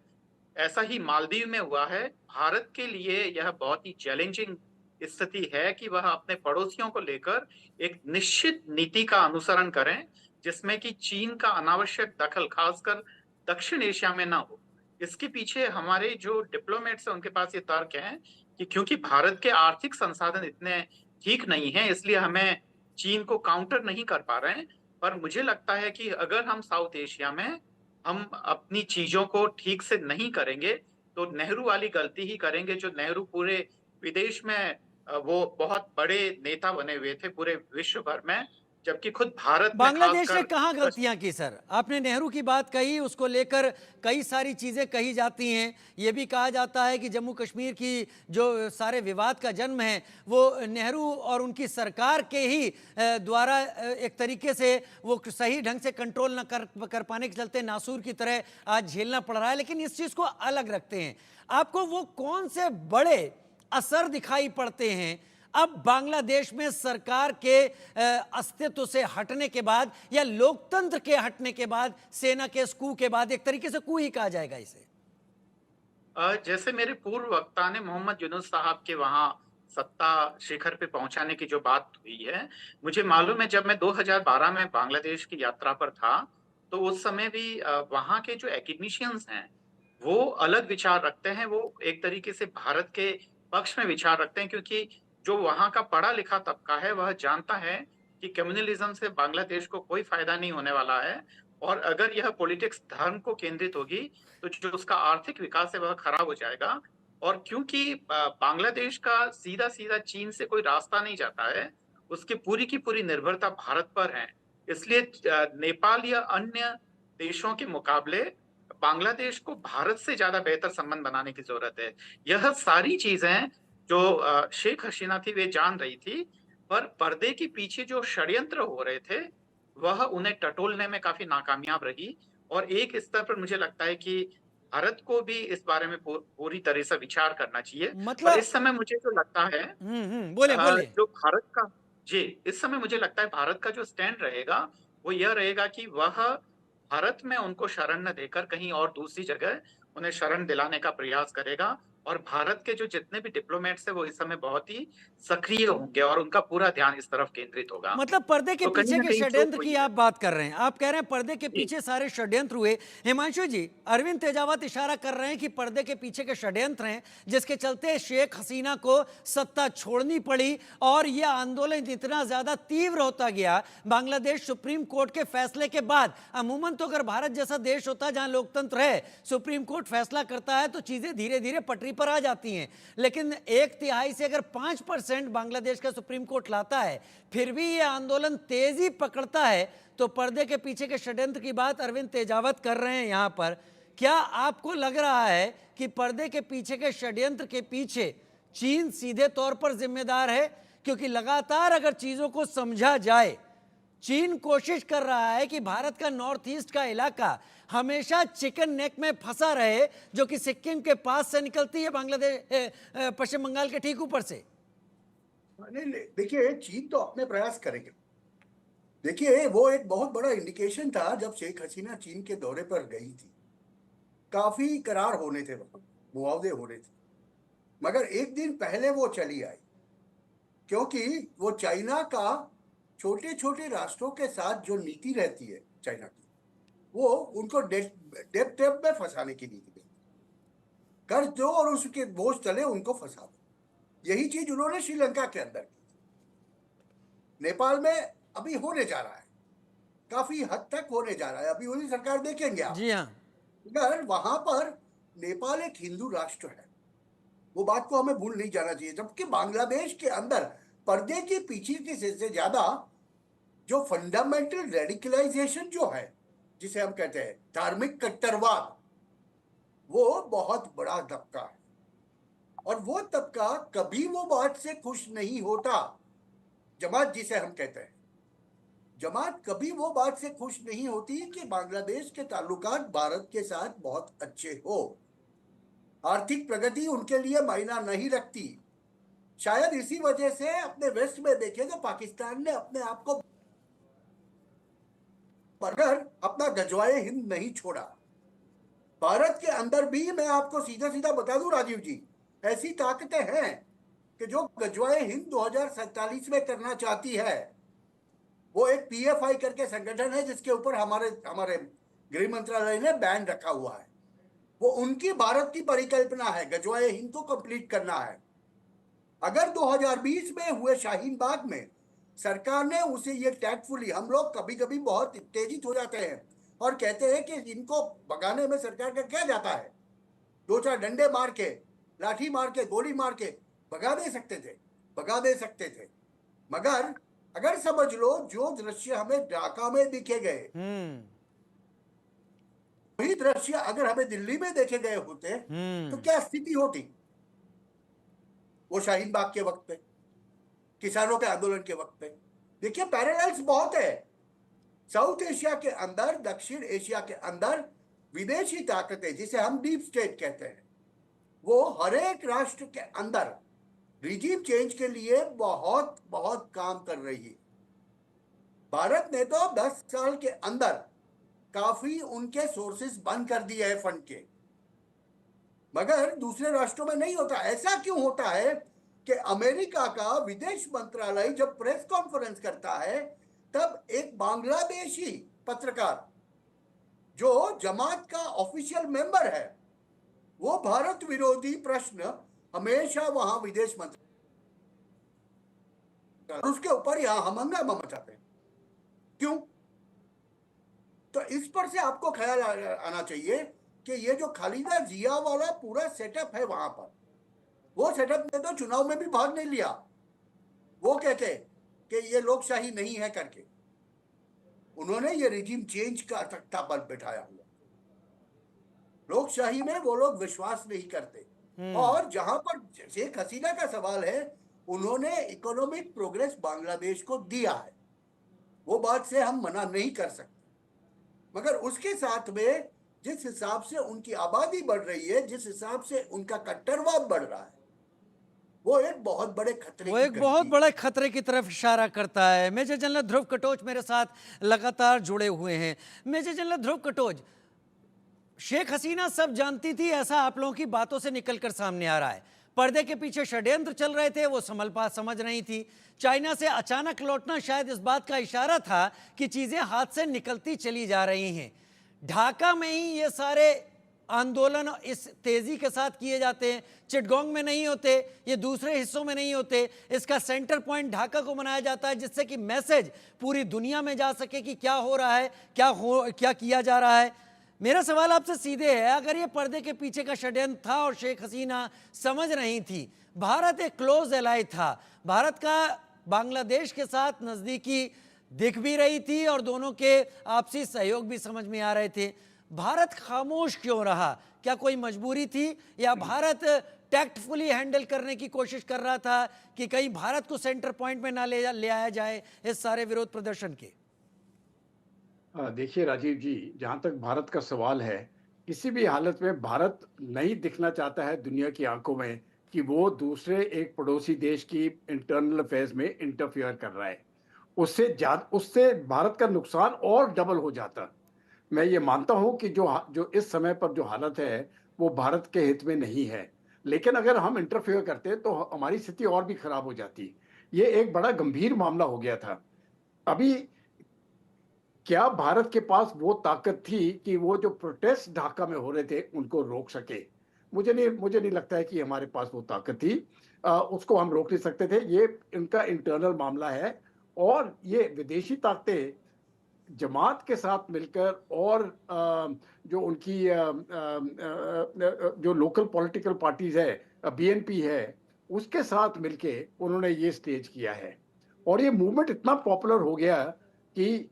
ऐसा ही मालदीव में हुआ है। भारत के लिए यह बहुत ही चैलेंजिंग स्थिति है कि वह अपने पड़ोसियों को लेकर एक निश्चित नीति का अनुसरण करें, जिसमें कि चीन का अनावश्यक दखल खासकर दक्षिण एशिया में ना हो। इसके पीछे हमारे जो डिप्लोमेट्स हैं उनके पास ये तर्क है कि क्योंकि भारत के आर्थिक संसाधन इतने ठीक नहीं हैं, इसलिए हमें चीन को काउंटर नहीं कर पा रहे हैं। पर मुझे लगता है कि अगर हम साउथ एशिया में हम अपनी चीजों को ठीक से नहीं करेंगे तो नेहरू वाली गलती ही करेंगे जो नेहरू पूरे विदेश में वो बहुत बड़े नेता बने हुए थे पूरे विश्व भर में, जबकि खुद भारत में बांग्लादेश ने खासकर कहाँ गलतियां की सर? आपने नेहरू की बात कही, उसको लेकर कई सारी चीजें कही जाती हैं। ये भी कहा जाता है कि जम्मू कश्मीर की जो सारे विवाद का जन्म है वो नेहरू और उनकी सरकार के ही द्वारा एक तरीके से वो सही ढंग से कंट्रोल न कर पाने के चलते नासूर की तरह आज झेलना पड़ रहा है। लेकिन इस चीज को अलग रखते हैं, आपको वो कौन से बड़े असर दिखाई पड़ते हैं अब बांग्लादेश में सरकार के अस्तित्व से हटने के बाद, या लोकतंत्र के हटने के बाद, सेना के इस कू के बाद? एक तरीके से कू ही कहा जाएगा इसे। जैसे मेरे पूर्व वक्ता ने मोहम्मद यूनुस साहब के वहां सत्ता शिखर पे पहुंचाने की जो बात हुई है, मुझे मालूम है जब मैं 2012 में बांग्लादेश की यात्रा पर था तो उस समय भी वहां के जो एकेडमिशियंस हैं वो अलग विचार रखते हैं। वो एक तरीके से भारत के पक्ष में विचार रखते हैं, क्योंकि जो वहां का पढ़ा लिखा तबका है वह जानता है कि कम्युनलिज्म से बांग्लादेश को कोई फायदा नहीं होने वाला है, और अगर यह पॉलिटिक्स धर्म को केंद्रित होगी तो जो उसका आर्थिक विकास है वह खराब हो जाएगा। और क्योंकि बांग्लादेश का सीधा सीधा चीन से कोई रास्ता नहीं जाता है, उसकी पूरी की पूरी निर्भरता भारत पर है, इसलिए नेपाल या अन्य देशों के मुकाबले बांग्लादेश को भारत से ज्यादा बेहतर संबंध बनाने की जरूरत है। यह सारी चीजें जो शेख हसीना थी वे जान रही थी, पर पर्दे के पीछे जो षड्यंत्र हो रहे थे वह उन्हें टटोलने में काफी नाकामयाब रही। और एक स्तर पर मुझे लगता है कि भारत को भी इस बारे में पूरी तरह से विचार करना चाहिए। और मतलब इस समय मुझे जो लगता है बोले बोले। जो भारत का जी इस समय मुझे लगता है भारत का जो स्टैंड रहेगा वो यह रहेगा कि वह भारत में उनको शरण न देकर कहीं और दूसरी जगह उन्हें शरण दिलाने का प्रयास करेगा। और भारत के जो जितने भी डिप्लोमेट्स हैं वो इस समय बहुत ही सक्रिय होंगे और उनका पूरा ध्यान इस तरफ केंद्रित होगा। मतलब पर्दे के तो कहीं पीछे ना के कहीं षड्यंत्र चूक की हुई है। आप बात कर रहे हैं, आप कह रहे हैं पर्दे के जी पीछे सारे षड्यंत्र हुए। हिमांशु जी, अरविंद तेजावत इशारा कर रहे हैं कि पर्दे के पीछे के षड्यंत्र हैं जिसके चलते शेख हसीना को सत्ता छोड़नी पड़ी और यह आंदोलन इतना ज्यादा तीव्र होता गया बांग्लादेश सुप्रीम कोर्ट के फैसले के बाद। अमूमन तो अगर भारत जैसा देश होता जहां लोकतंत्र है, सुप्रीम कोर्ट फैसला करता है तो चीजें धीरे धीरे पटरी पर आ जाती हैं, लेकिन 1/3 से अगर 5% बांग्लादेश का सुप्रीम कोर्ट लाता है फिर भी यह आंदोलन तेजी पकड़ता है, तो पर्दे के पीछे के षड्यंत्र की बात अरविंद तेजावत कर रहे हैं यहां पर। क्या आपको लग रहा है कि पर्दे के पीछे के षड्यंत्र के पीछे चीन सीधे तौर पर जिम्मेदार है? क्योंकि लगातार अगर चीजों को समझा जाए, चीन कोशिश कर रहा है कि भारत का नॉर्थ ईस्ट का इलाका हमेशा चिकन नेक में फंसा रहे, जो कि सिक्किम के पास से निकलती है बांग्लादेश पश्चिम बंगाल के ठीक ऊपर से। नहीं, देखिए चीन तो अपने प्रयास करेंगे। देखिए वो एक बहुत बड़ा इंडिकेशन था जब शेख हसीना चीन के दौरे पर गई थी। काफी करार होने थे, वहां मुआवजे हो रहे थे, मगर एक दिन पहले वो चली आई क्योंकि वो चाइना का छोटे छोटे राष्ट्रों के साथ जो नीति रहती है चाइना की, वो उनको डेप में फंसाने की नीति, कर्ज दो और उसके बोझ तले उनको फंसा दो। यही चीज उन्होंने श्रीलंका के अंदर की। नेपाल में अभी होने जा रहा है, काफी हद तक होने जा रहा है, अभी वही सरकार देखेंगे आप। जी हाँ। मगर वहां पर नेपाल एक हिंदू राष्ट्र है, वो बात को हमें भूल नहीं जाना चाहिए। जबकि बांग्लादेश के अंदर पर्दे के पीछे की से ज्यादा जो फंडामेंटल रेडिकलाइजेशन जो है, जिसे हम कहते हैं धार्मिक कट्टरवाद, वो बहुत बड़ा धक्का है। और वो तबका कभी वो बात से खुश नहीं होता, जमात जिसे हम कहते हैं, जमात कभी वो बात से खुश नहीं होती कि बांग्लादेश के ताल्लुकात भारत के साथ बहुत अच्छे हो। आर्थिक प्रगति उनके लिए मायना नहीं रखती। शायद इसी वजह से अपने वेस्ट में देखें तो पाकिस्तान ने अपने आप को पर अपना गजवाए हिंद नहीं छोड़ा। भारत के अंदर भी मैं आपको सीधा सीधा बता दूं राजीव जी, ऐसी ताकतें हैं कि जो गजवाए हिंद 2047 में करना चाहती है। वो एक पीएफआई करके संगठन है जिसके ऊपर हमारे हमारे गृह मंत्रालय ने बैन रखा हुआ है। वो उनकी भारत की परिकल्पना है, गजवाए हिंद को कंप्लीट करना है। अगर 2020 में हुए शाहीन बाग में सरकार ने उसे ये टैक्टफुली, हम लोग कभी कभी बहुत उत्तेजित हो जाते हैं और कहते हैं कि इनको भगाने में सरकार का क्या जाता है, दो चार डंडे मार के, लाठी मार के, गोली मार के भगा दे सकते थे। मगर अगर समझ लो जो दृश्य हमें ढाका में दिखे गए, वही दृश्य अगर हमें दिल्ली में देखे गए होते तो क्या स्थिति होती? वो शाहीन बाग के वक्त पे, किसानों के आंदोलन के वक्त पे, देखिए पैरेलल्स बहुत है। साउथ एशिया के अंदर, दक्षिण एशिया के अंदर विदेशी ताकतें जिसे हम डीप स्टेट कहते हैं, वो हर एक राष्ट्र के अंदर रिजीम चेंज के लिए बहुत बहुत काम कर रही है। भारत ने तो 10 साल के अंदर काफी उनके सोर्सेस बंद कर दिए हैं फंड के, मगर दूसरे राष्ट्रों में नहीं होता। ऐसा क्यों होता है कि अमेरिका का विदेश मंत्रालय जब प्रेस कॉन्फ्रेंस करता है तब एक बांग्लादेशी पत्रकार जो जमात का ऑफिशियल मेंबर है, वो भारत विरोधी प्रश्न हमेशा वहां विदेश मंत्री, उसके ऊपर यहां हम हंगामा मचाते हैं। क्यों? तो इस पर से आपको ख्याल आना चाहिए कि ये जो खालिदा जिया वाला पूरा सेटअप है वहां पर, वो सेटअप ने तो चुनाव में भी भाग नहीं लिया। वो कहते कि ये लोकशाही नहीं है करके, उन्होंने ये रिजीम चेंज का तख्ता पर बैठाया हुआ। लोकशाही में वो लोग विश्वास नहीं करते। और जहां पर शेख हसीना का सवाल है, उन्होंने इकोनॉमिक प्रोग्रेस बांग्लादेश को दिया है, वो बात से हम मना नहीं कर सकते, मगर उसके साथ में जिस हिसाब से उनकी आबादी बढ़ रही है, जिस हिसाब से उनका कट्टरवाद बढ़ रहा है, वो एक बहुत बड़े खतरे, वो एक बहुत बड़े खतरे की तरफ इशारा करता है। मेजर जनरल ध्रुव कटोच मेरे साथ लगातार जुड़े हुए हैं। मेजर जनरल ध्रुव कटोच, शेख हसीना सब जानती थी, ऐसा आप लोगों की बातों से निकलकर सामने आ रहा है। पर्दे के पीछे षड्यंत्र चल रहे थे, वो समझ नहीं थी। चाइना से अचानक लौटना शायद इस बात का इशारा था कि चीजें हाथ से निकलती चली जा रही हैं। ढाका में ही ये सारे आंदोलन इस तेजी के साथ किए जाते हैं, चिटगोंग में नहीं होते, ये दूसरे हिस्सों में नहीं होते। इसका सेंटर पॉइंट ढाका को बनाया जाता है जिससे कि मैसेज पूरी दुनिया में जा सके कि क्या हो रहा है, क्या किया जा रहा है। मेरा सवाल आपसे सीधे है, अगर ये पर्दे के पीछे का षड्यंत्र था और शेख हसीना समझ रही थी, भारत एक क्लोज एलाई था, भारत का बांग्लादेश के साथ नजदीकी दिख भी रही थी और दोनों के आपसी सहयोग भी समझ में आ रहे थे, भारत खामोश क्यों रहा? क्या कोई मजबूरी थी या भारत टैक्टफुली हैंडल करने की कोशिश कर रहा था कि कहीं भारत को सेंटर पॉइंट में ना ले आया जाए इस सारे विरोध प्रदर्शन के? देखिए राजीव जी, जहाँ तक भारत का सवाल है, किसी भी हालत में भारत नहीं दिखना चाहता है दुनिया की आंखों में कि वो दूसरे एक पड़ोसी देश की इंटरनल अफेयर्स में इंटरफियर कर रहा है। उससे भारत का नुकसान और डबल हो जाता। मैं ये मानता हूँ कि जो इस समय पर जो हालत है वो भारत के हित में नहीं है, लेकिन अगर हम इंटरफियर करते तो हमारी स्थिति और भी खराब हो जाती। ये एक बड़ा गंभीर मामला हो गया था। अभी क्या भारत के पास वो ताकत थी कि वो जो प्रोटेस्ट ढाका में हो रहे थे उनको रोक सके? मुझे नहीं लगता है कि हमारे पास वो ताकत थी। उसको हम रोक नहीं सकते थे। ये इनका इंटरनल मामला है और ये विदेशी ताकतें जमात के साथ मिलकर और जो उनकी जो लोकल पॉलिटिकल पार्टीज है, बीएनपी है, उसके साथ मिलके उन्होंने ये स्टेज किया है और ये मूवमेंट इतना पॉपुलर हो गया कि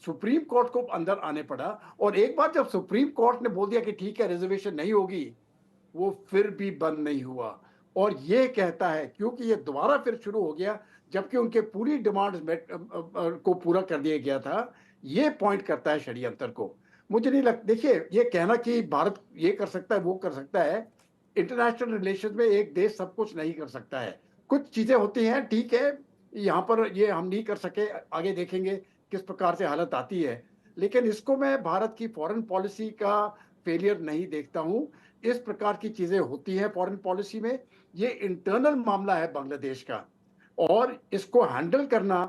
सुप्रीम कोर्ट को अंदर आने पड़ा। और एक बार जब सुप्रीम कोर्ट ने बोल दिया कि ठीक है रिजर्वेशन नहीं होगी, वो फिर भी बंद नहीं हुआ। और ये कहता है क्योंकि ये दोबारा फिर शुरू हो गया, जबकि उनके पूरी डिमांड्स को पूरा कर दिया गया था। ये पॉइंट करता है षड्यंत्र को। मुझे नहीं लगता, देखिए ये कहना कि भारत ये कर सकता है वो कर सकता है, इंटरनेशनल रिलेशन में एक देश सब कुछ नहीं कर सकता है। कुछ चीजें होती हैं, ठीक है, यहाँ पर ये हम नहीं कर सके, आगे देखेंगे किस प्रकार से हालत आती है। लेकिन इसको मैं भारत की फॉरेन पॉलिसी का फेलियर नहीं देखता हूं। इस प्रकार की चीजें होती हैं फॉरेन पॉलिसी में। ये इंटरनल मामला है बांग्लादेश का, और इसको हैंडल करना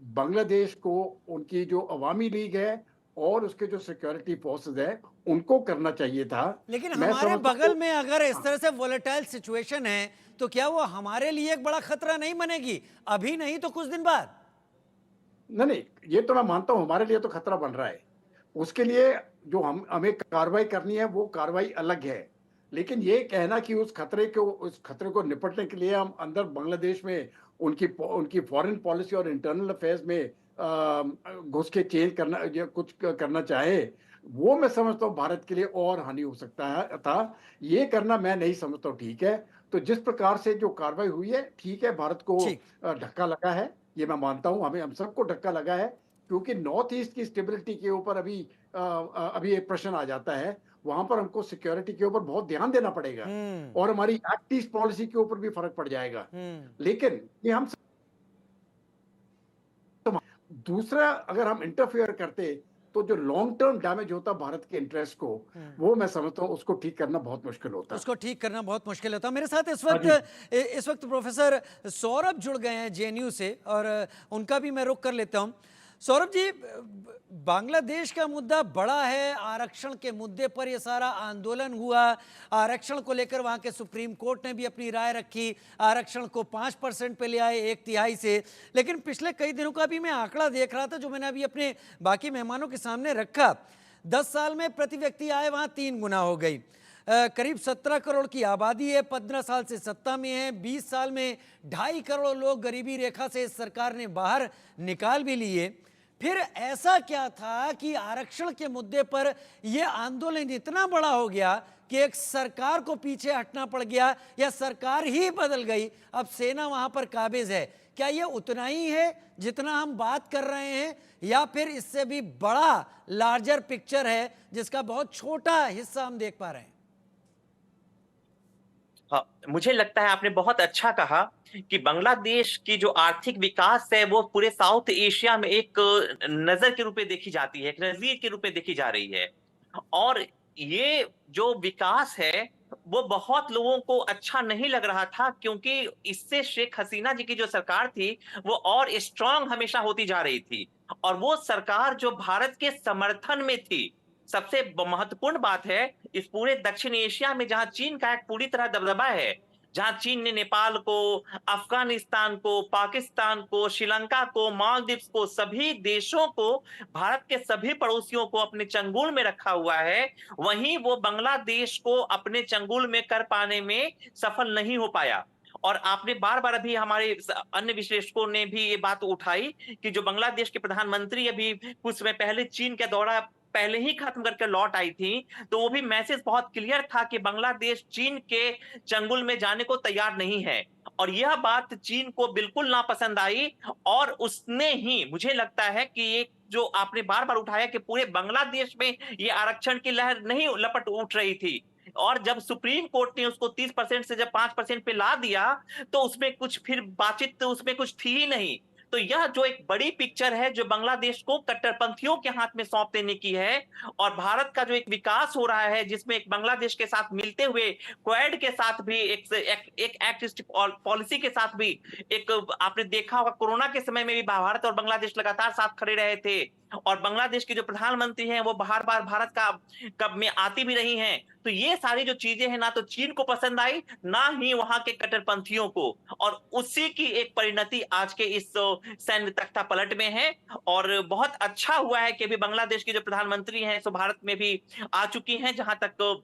बांग्लादेश को, उनकी जो अवामी लीग है और उसके जो सिक्योरिटी फोर्सेस है, उनको करना चाहिए था। लेकिन मैं हमारे समझता बगल हूं, में अगर इस तरह से वोलेटाइल सिचुएशन है तो क्या वो हमारे लिए एक बड़ा खतरा नहीं बनेगी? अभी नहीं तो कुछ दिन बाद। नहीं नहीं, ये तो मैं मानता हूं हमारे लिए तो खतरा बन रहा है। उसके लिए जो हमें कार्रवाई करनी है वो कार्रवाई अलग है। लेकिन ये कहना कि उस खतरे को निपटने के लिए हम अंदर बांग्लादेश में उनकी उनकी फॉरेन पॉलिसी और इंटरनल अफेयर्स में घुस के चेंज करना या कुछ करना चाहे, वो मैं समझता हूँ भारत के लिए और हानि हो सकता है था। ये करना मैं नहीं समझता हूँ ठीक है। तो जिस प्रकार से जो कार्रवाई हुई है, ठीक है, भारत को ठीक। धक्का लगा है, ये मैं मानता हूँ, हमें हम सबको धक्का लगा है। क्योंकि नॉर्थ ईस्ट की स्टेबिलिटी के ऊपर अभी एक प्रश्न आ जाता है। वहां पर हमको सिक्योरिटी के ऊपर बहुत ध्यान देना पड़ेगा, और हमारी एक्ट ईस्ट पॉलिसी के ऊपर भी फर्क पड़ जाएगा। लेकिन ये हम दूसरा, अगर हम इंटरफेयर करते तो जो लॉन्ग टर्म डैमेज होता भारत के इंटरेस्ट को, वो मैं समझता हूँ उसको ठीक करना बहुत मुश्किल होता। उसको ठीक करना बहुत मुश्किल होता। मेरे साथ हाँ जी। इस वक्त प्रोफेसर सौरभ जुड़ गए हैं जेएनयू से, और उनका भी मैं रुख कर लेता हूं। सौरभ जी, बांग्लादेश का मुद्दा बड़ा है। आरक्षण के मुद्दे पर यह सारा आंदोलन हुआ। आरक्षण को लेकर वहां के सुप्रीम कोर्ट ने भी अपनी राय रखी। आरक्षण को 5% पे ले आए, 1/3 से। लेकिन पिछले कई दिनों का भी मैं आंकड़ा देख रहा था, जो मैंने अभी अपने बाकी मेहमानों के सामने रखा। 10 साल में प्रति व्यक्ति आय वहां 3 गुना हो गई। करीब 17 करोड़ की आबादी है, 15 साल से सत्ता में है। 20 साल में 2.5 करोड़ लोग गरीबी रेखा से इस सरकार ने बाहर निकाल भी लिए। फिर ऐसा क्या था कि आरक्षण के मुद्दे पर यह आंदोलन इतना बड़ा हो गया कि एक सरकार को पीछे हटना पड़ गया, या सरकार ही बदल गई, अब सेना वहां पर काबिज है? क्या यह उतना ही है जितना हम बात कर रहे हैं, या फिर इससे भी बड़ा लार्जर पिक्चर है जिसका बहुत छोटा हिस्सा हम देख पा रहे हैं? हाँ, मुझे लगता है आपने बहुत अच्छा कहा कि बांग्लादेश की जो आर्थिक विकास है वो पूरे साउथ एशिया में एक नजर के रूप में देखी जाती है, एक नजीर के रूप में देखी जा रही है। और ये जो विकास है वो बहुत लोगों को अच्छा नहीं लग रहा था, क्योंकि इससे शेख हसीना जी की जो सरकार थी वो और स्ट्रांग हमेशा होती जा रही थी, और वो सरकार जो भारत के समर्थन में थी। सबसे महत्वपूर्ण बात है, इस पूरे दक्षिण एशिया में जहां चीन का एक पूरी तरह दबदबा है, जहां चीन ने नेपाल को, अफगानिस्तान को, पाकिस्तान को, श्रीलंका को, मालदीव्स को, सभी देशों को, भारत के सभी पड़ोसियों को अपने चंगुल में रखा हुआ है, वहीं वो बांग्लादेश को अपने चंगुल में कर पाने में सफल नहीं हो पाया। और आपने बार बार अभी हमारे अन्य विश्लेषकों ने भी ये बात उठाई कि जो बांग्लादेश के प्रधानमंत्री अभी कुछ समय पहले चीन का दौरा पहले ही खत्म करके लौट आई थी, तो वो भी मैसेज बहुत क्लियर था कि बांग्लादेश चीन के चंगुल में जाने को तैयार नहीं है। और यह बात चीन को बिल्कुल नापसंद आई, और उसने ही, मुझे लगता है कि ये जो आपने बार बार उठाया कि पूरे बांग्लादेश में ये आरक्षण की लहर नहीं लपट उठ रही थी, और जब सुप्रीम कोर्ट ने उसको 30% से जब 5% पे ला दिया, तो उसमें कुछ फिर बातचीत तो उसमें कुछ थी ही नहीं। तो यह जो एक बड़ी पिक्चर है जो बांग्लादेश को कट्टरपंथियों के हाथ में सौंप देने की है, और भारत का जो एक विकास हो रहा है जिसमें एक बांग्लादेश के साथ मिलते हुए क्वाड के साथ भी एक एक्ट ईस्ट पॉलिसी के साथ भी, एक आपने देखा होगा कोरोना के समय में भी भारत और बांग्लादेश लगातार साथ खड़े रहे थे, और बांग्लादेश के जो प्रधानमंत्री हैं वो बार बार भारत का कब में आती भी रही हैं। तो ये सारी जो चीजें हैं ना तो चीन को पसंद आई, ना ही वहां के कट्टरपंथियों को, और उसी की एक परिणति आज के इस सैन्य तख्ता पलट में है। और बहुत अच्छा हुआ है कि अभी बांग्लादेश के जो प्रधानमंत्री हैं सो भारत में भी आ चुकी हैं, जहां तक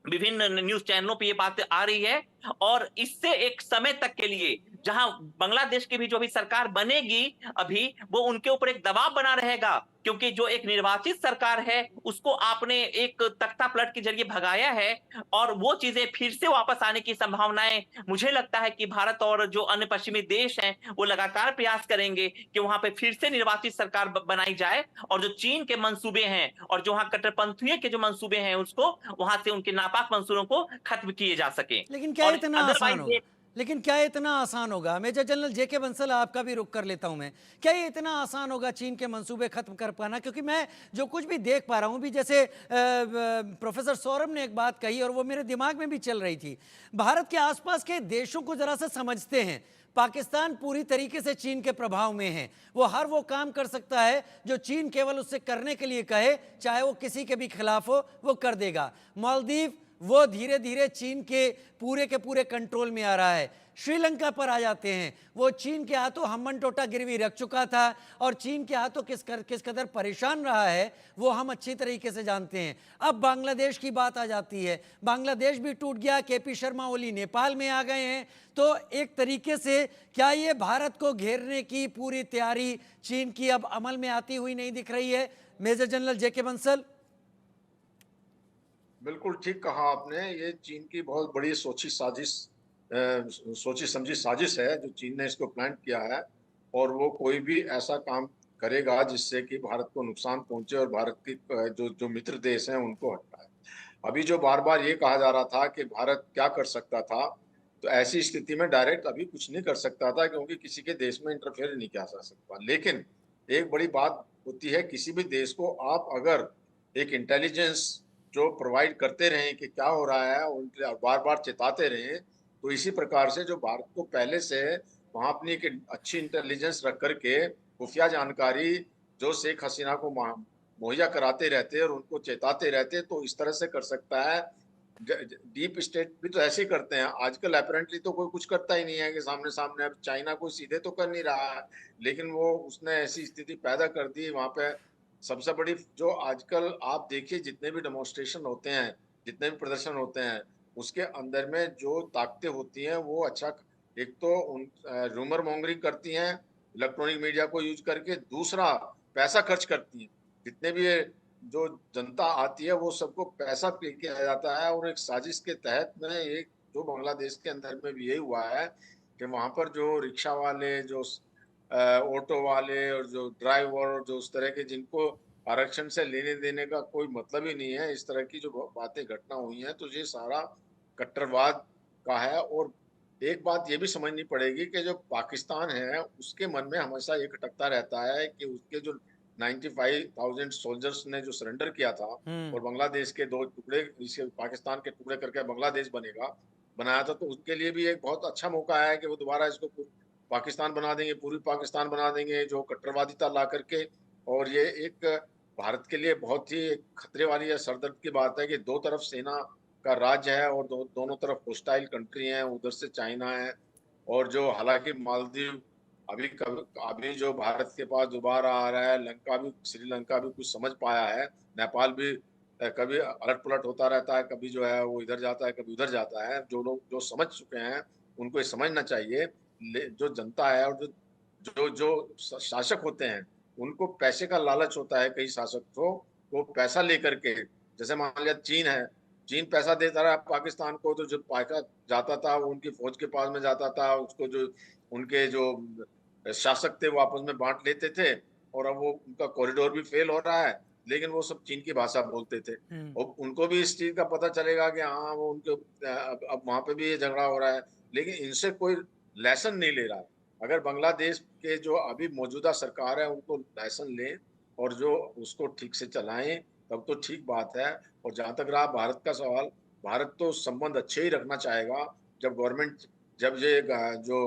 विभिन्न न्यूज चैनलों पे ये बात आ रही है। और इससे एक समय तक के लिए जहां बांग्लादेश की भी जो भी सरकार बनेगी अभी, वो उनके ऊपर एक दबाव बना रहेगा, क्योंकि जो एक निर्वाचित सरकार है उसको आपने एक तख्ता पलट के जरिए भगाया है, और वो चीजें फिर से वापस आने की संभावनाएं, मुझे लगता है कि भारत और जो अन्य पश्चिमी देश हैं वो लगातार प्रयास करेंगे कि वहां पे फिर से निर्वाचित सरकार बनाई जाए, और जो चीन के मंसूबे हैं और जो वहां कट्टरपंथियों के जो मंसूबे हैं उसको वहां से उनके नापाक मंसूबों को खत्म किए जा सके। लेकिन क्या और इतना आसान अदरवाइज होगा? लेकिन क्या इतना आसान होगा? मेजर जनरल जेके बंसल, आपका भी रुख कर लेता हूं मैं। क्या ये इतना आसान होगा चीन के मंसूबे खत्म कर पाना? क्योंकि मैं जो कुछ भी देख पा रहा हूं भी, जैसे प्रोफेसर सौरभ ने एक बात कही और वो मेरे दिमाग में भी चल रही थी। भारत के आसपास के देशों को जरा सा समझते हैं। पाकिस्तान पूरी तरीके से चीन के प्रभाव में है। वो हर वो काम कर सकता है जो चीन केवल उससे करने के लिए कहे, चाहे वो किसी के भी खिलाफ हो, वो कर देगा। मालदीव वो धीरे धीरे चीन के पूरे कंट्रोल में आ रहा है। श्रीलंका पर आ जाते हैं, वो चीन के हाथों हमन टोटा गिरवी रख चुका था, और चीन के हाथों किस कदर परेशान रहा है वो हम अच्छी तरीके से जानते हैं। अब बांग्लादेश की बात आ जाती है, बांग्लादेश भी टूट गया, केपी शर्मा ओली नेपाल में आ गए हैं। तो एक तरीके से क्या ये भारत को घेरने की पूरी तैयारी चीन की अब अमल में आती हुई नहीं दिख रही है? मेजर जनरल जेके बंसल। बिल्कुल ठीक कहा आपने। ये चीन की बहुत बड़ी सोची समझी साजिश है जो चीन ने इसको प्लान किया है, और वो कोई भी ऐसा काम करेगा जिससे कि भारत को नुकसान पहुंचे और भारत की जो जो मित्र देश हैं उनको हटाए। अभी जो बार बार ये कहा जा रहा था कि भारत क्या कर सकता था, तो ऐसी स्थिति में डायरेक्ट अभी कुछ नहीं कर सकता था, क्योंकि किसी के देश में इंटरफेयर नहीं किया जा सकता। लेकिन एक बड़ी बात होती है, किसी भी देश को आप अगर एक इंटेलिजेंस जो प्रोवाइड करते रहें कि क्या हो रहा है, उनके बार बार चेताते रहें, तो इसी प्रकार से जो भारत को पहले से वहां अपनी एक अच्छी इंटेलिजेंस रख करके खुफिया जानकारी जो शेख हसीना को मुहैया कराते रहते और उनको चेताते रहते, तो इस तरह से कर सकता है। डीप स्टेट भी तो ऐसे ही करते हैं आजकल। अपेरेंटली तो कोई कुछ करता ही नहीं है कि सामने सामने। अब चाइना कोई सीधे तो कर नहीं रहा है, लेकिन वो उसने ऐसी स्थिति पैदा कर दी वहां पे। सबसे बड़ी जो आजकल आप देखिए, जितने भी डेमोन्स्ट्रेशन होते हैं, जितने भी प्रदर्शन होते हैं, उसके अंदर में जो ताकतें होती हैं वो अच्छा, एक तो उन रूमर मॉन्गरिंग करती हैं इलेक्ट्रॉनिक मीडिया को यूज करके, दूसरा पैसा खर्च करती हैं। जितने भी जो जनता आती है वो सबको पैसा पे किया जाता है, और एक साजिश के तहत में एक जो बांग्लादेश के अंदर में भी यही हुआ है कि वहां पर जो रिक्शा वाले, जो ऑटो वाले और जो ड्राइवर और जो उस तरह के जिनको आरक्षण से लेने देने का कोई मतलब ही नहीं है, इस तरह की जो बातें घटना हुई हैं, तो ये सारा कट्टरवाद का है। और एक बात ये भी समझनी पड़ेगी कि जो पाकिस्तान है उसके मन में हमेशा ये खटकता रहता है कि उसके जो 95,000 सोल्जर्स ने जो सरेंडर किया था और बांग्लादेश के दो टुकड़े, इसे पाकिस्तान के टुकड़े करके बांग्लादेश बनाया था, तो उसके लिए भी एक बहुत अच्छा मौका है कि वो दोबारा इसको पाकिस्तान बना देंगे, पूरी पाकिस्तान बना देंगे जो कट्टरवादिता ला करके। और ये एक भारत के लिए बहुत ही खतरे वाली या सरदर्द की बात है कि दो तरफ सेना का राज्य है और दोनों तरफ होस्टाइल कंट्री हैं, उधर से चाइना है, और जो हालांकि मालदीव अभी जो भारत के पास दोबारा आ रहा है, श्रीलंका भी कुछ समझ पाया है, नेपाल भी कभी अलट पलट होता रहता है, कभी जो है वो इधर जाता है, कभी उधर जाता है। जो लोग जो समझ चुके हैं उनको ये समझना चाहिए। जो जनता है और जो जो शासक होते हैं उनको पैसे का लालच होता है। कई शासक को वो पैसा लेकर के, जैसे मान लिया चीन है, चीन पैसा देता रहा पाकिस्तान को, तो जो पैसा जाता था वो उनकी फौज के पास में जाता था, उसको जो उनके जो शासक थे वो आपस में बांट लेते थे। और अब वो उनका कॉरिडोर भी फेल हो रहा है, लेकिन वो सब चीन की भाषा बोलते थे। और उनको भी इस चीज का पता चलेगा कि हाँ वो उनके अब वहां पे भी ये झगड़ा हो रहा है, लेकिन इनसे कोई लेसन नहीं ले रहा है। अगर बांग्लादेश के जो अभी मौजूदा सरकार है उनको लेसन लें और जो उसको ठीक से चलाएं, तब तो ठीक बात है। और जहां तक रहा भारत का सवाल, भारत तो संबंध अच्छे ही रखना चाहेगा। जब ये जो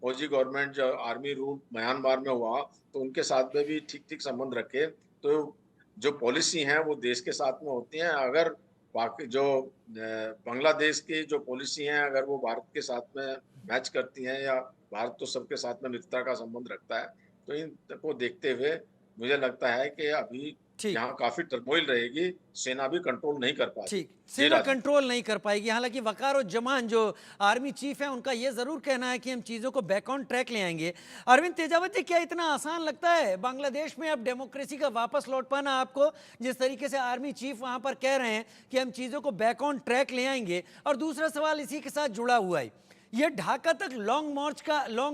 फौजी गवर्नमेंट जो आर्मी रूल म्यांमार में हुआ, तो उनके साथ में भी ठीक ठीक संबंध रखे, तो जो पॉलिसी है वो देश के साथ में होती हैं। अगर बाकी जो बांग्लादेश की जो पॉलिसी हैं अगर वो भारत के साथ में मैच करती हैं, या भारत तो सबके साथ में मित्रता का संबंध रखता है, तो इन को देखते हुए मुझे लगता है कि अभी ठीक। यहाँ काफी टर्मोइल रहेगी, सेना भी कंट्रोल नहीं कर पाएगी। ठीक, जी सेना राजीव। कंट्रोल नहीं कर पाएगी। हालांकि वकारुज्जमान जो आर्मी चीफ है उनका ये जरूर कहना है कि हम चीजों को बैक ऑन ट्रैक ले आएंगे। अरविंद तेजावत जी, क्या इतना आसान लगता है बांग्लादेश में अब डेमोक्रेसी का वापस लौट पाना आपको, जिस तरीके से आर्मी चीफ वहां पर कह रहे हैं कि हम चीजों को बैक ऑन ट्रैक ले आएंगे? और दूसरा सवाल इसी के साथ जुड़ा हुआ है, ये ढाका तक लॉन्ग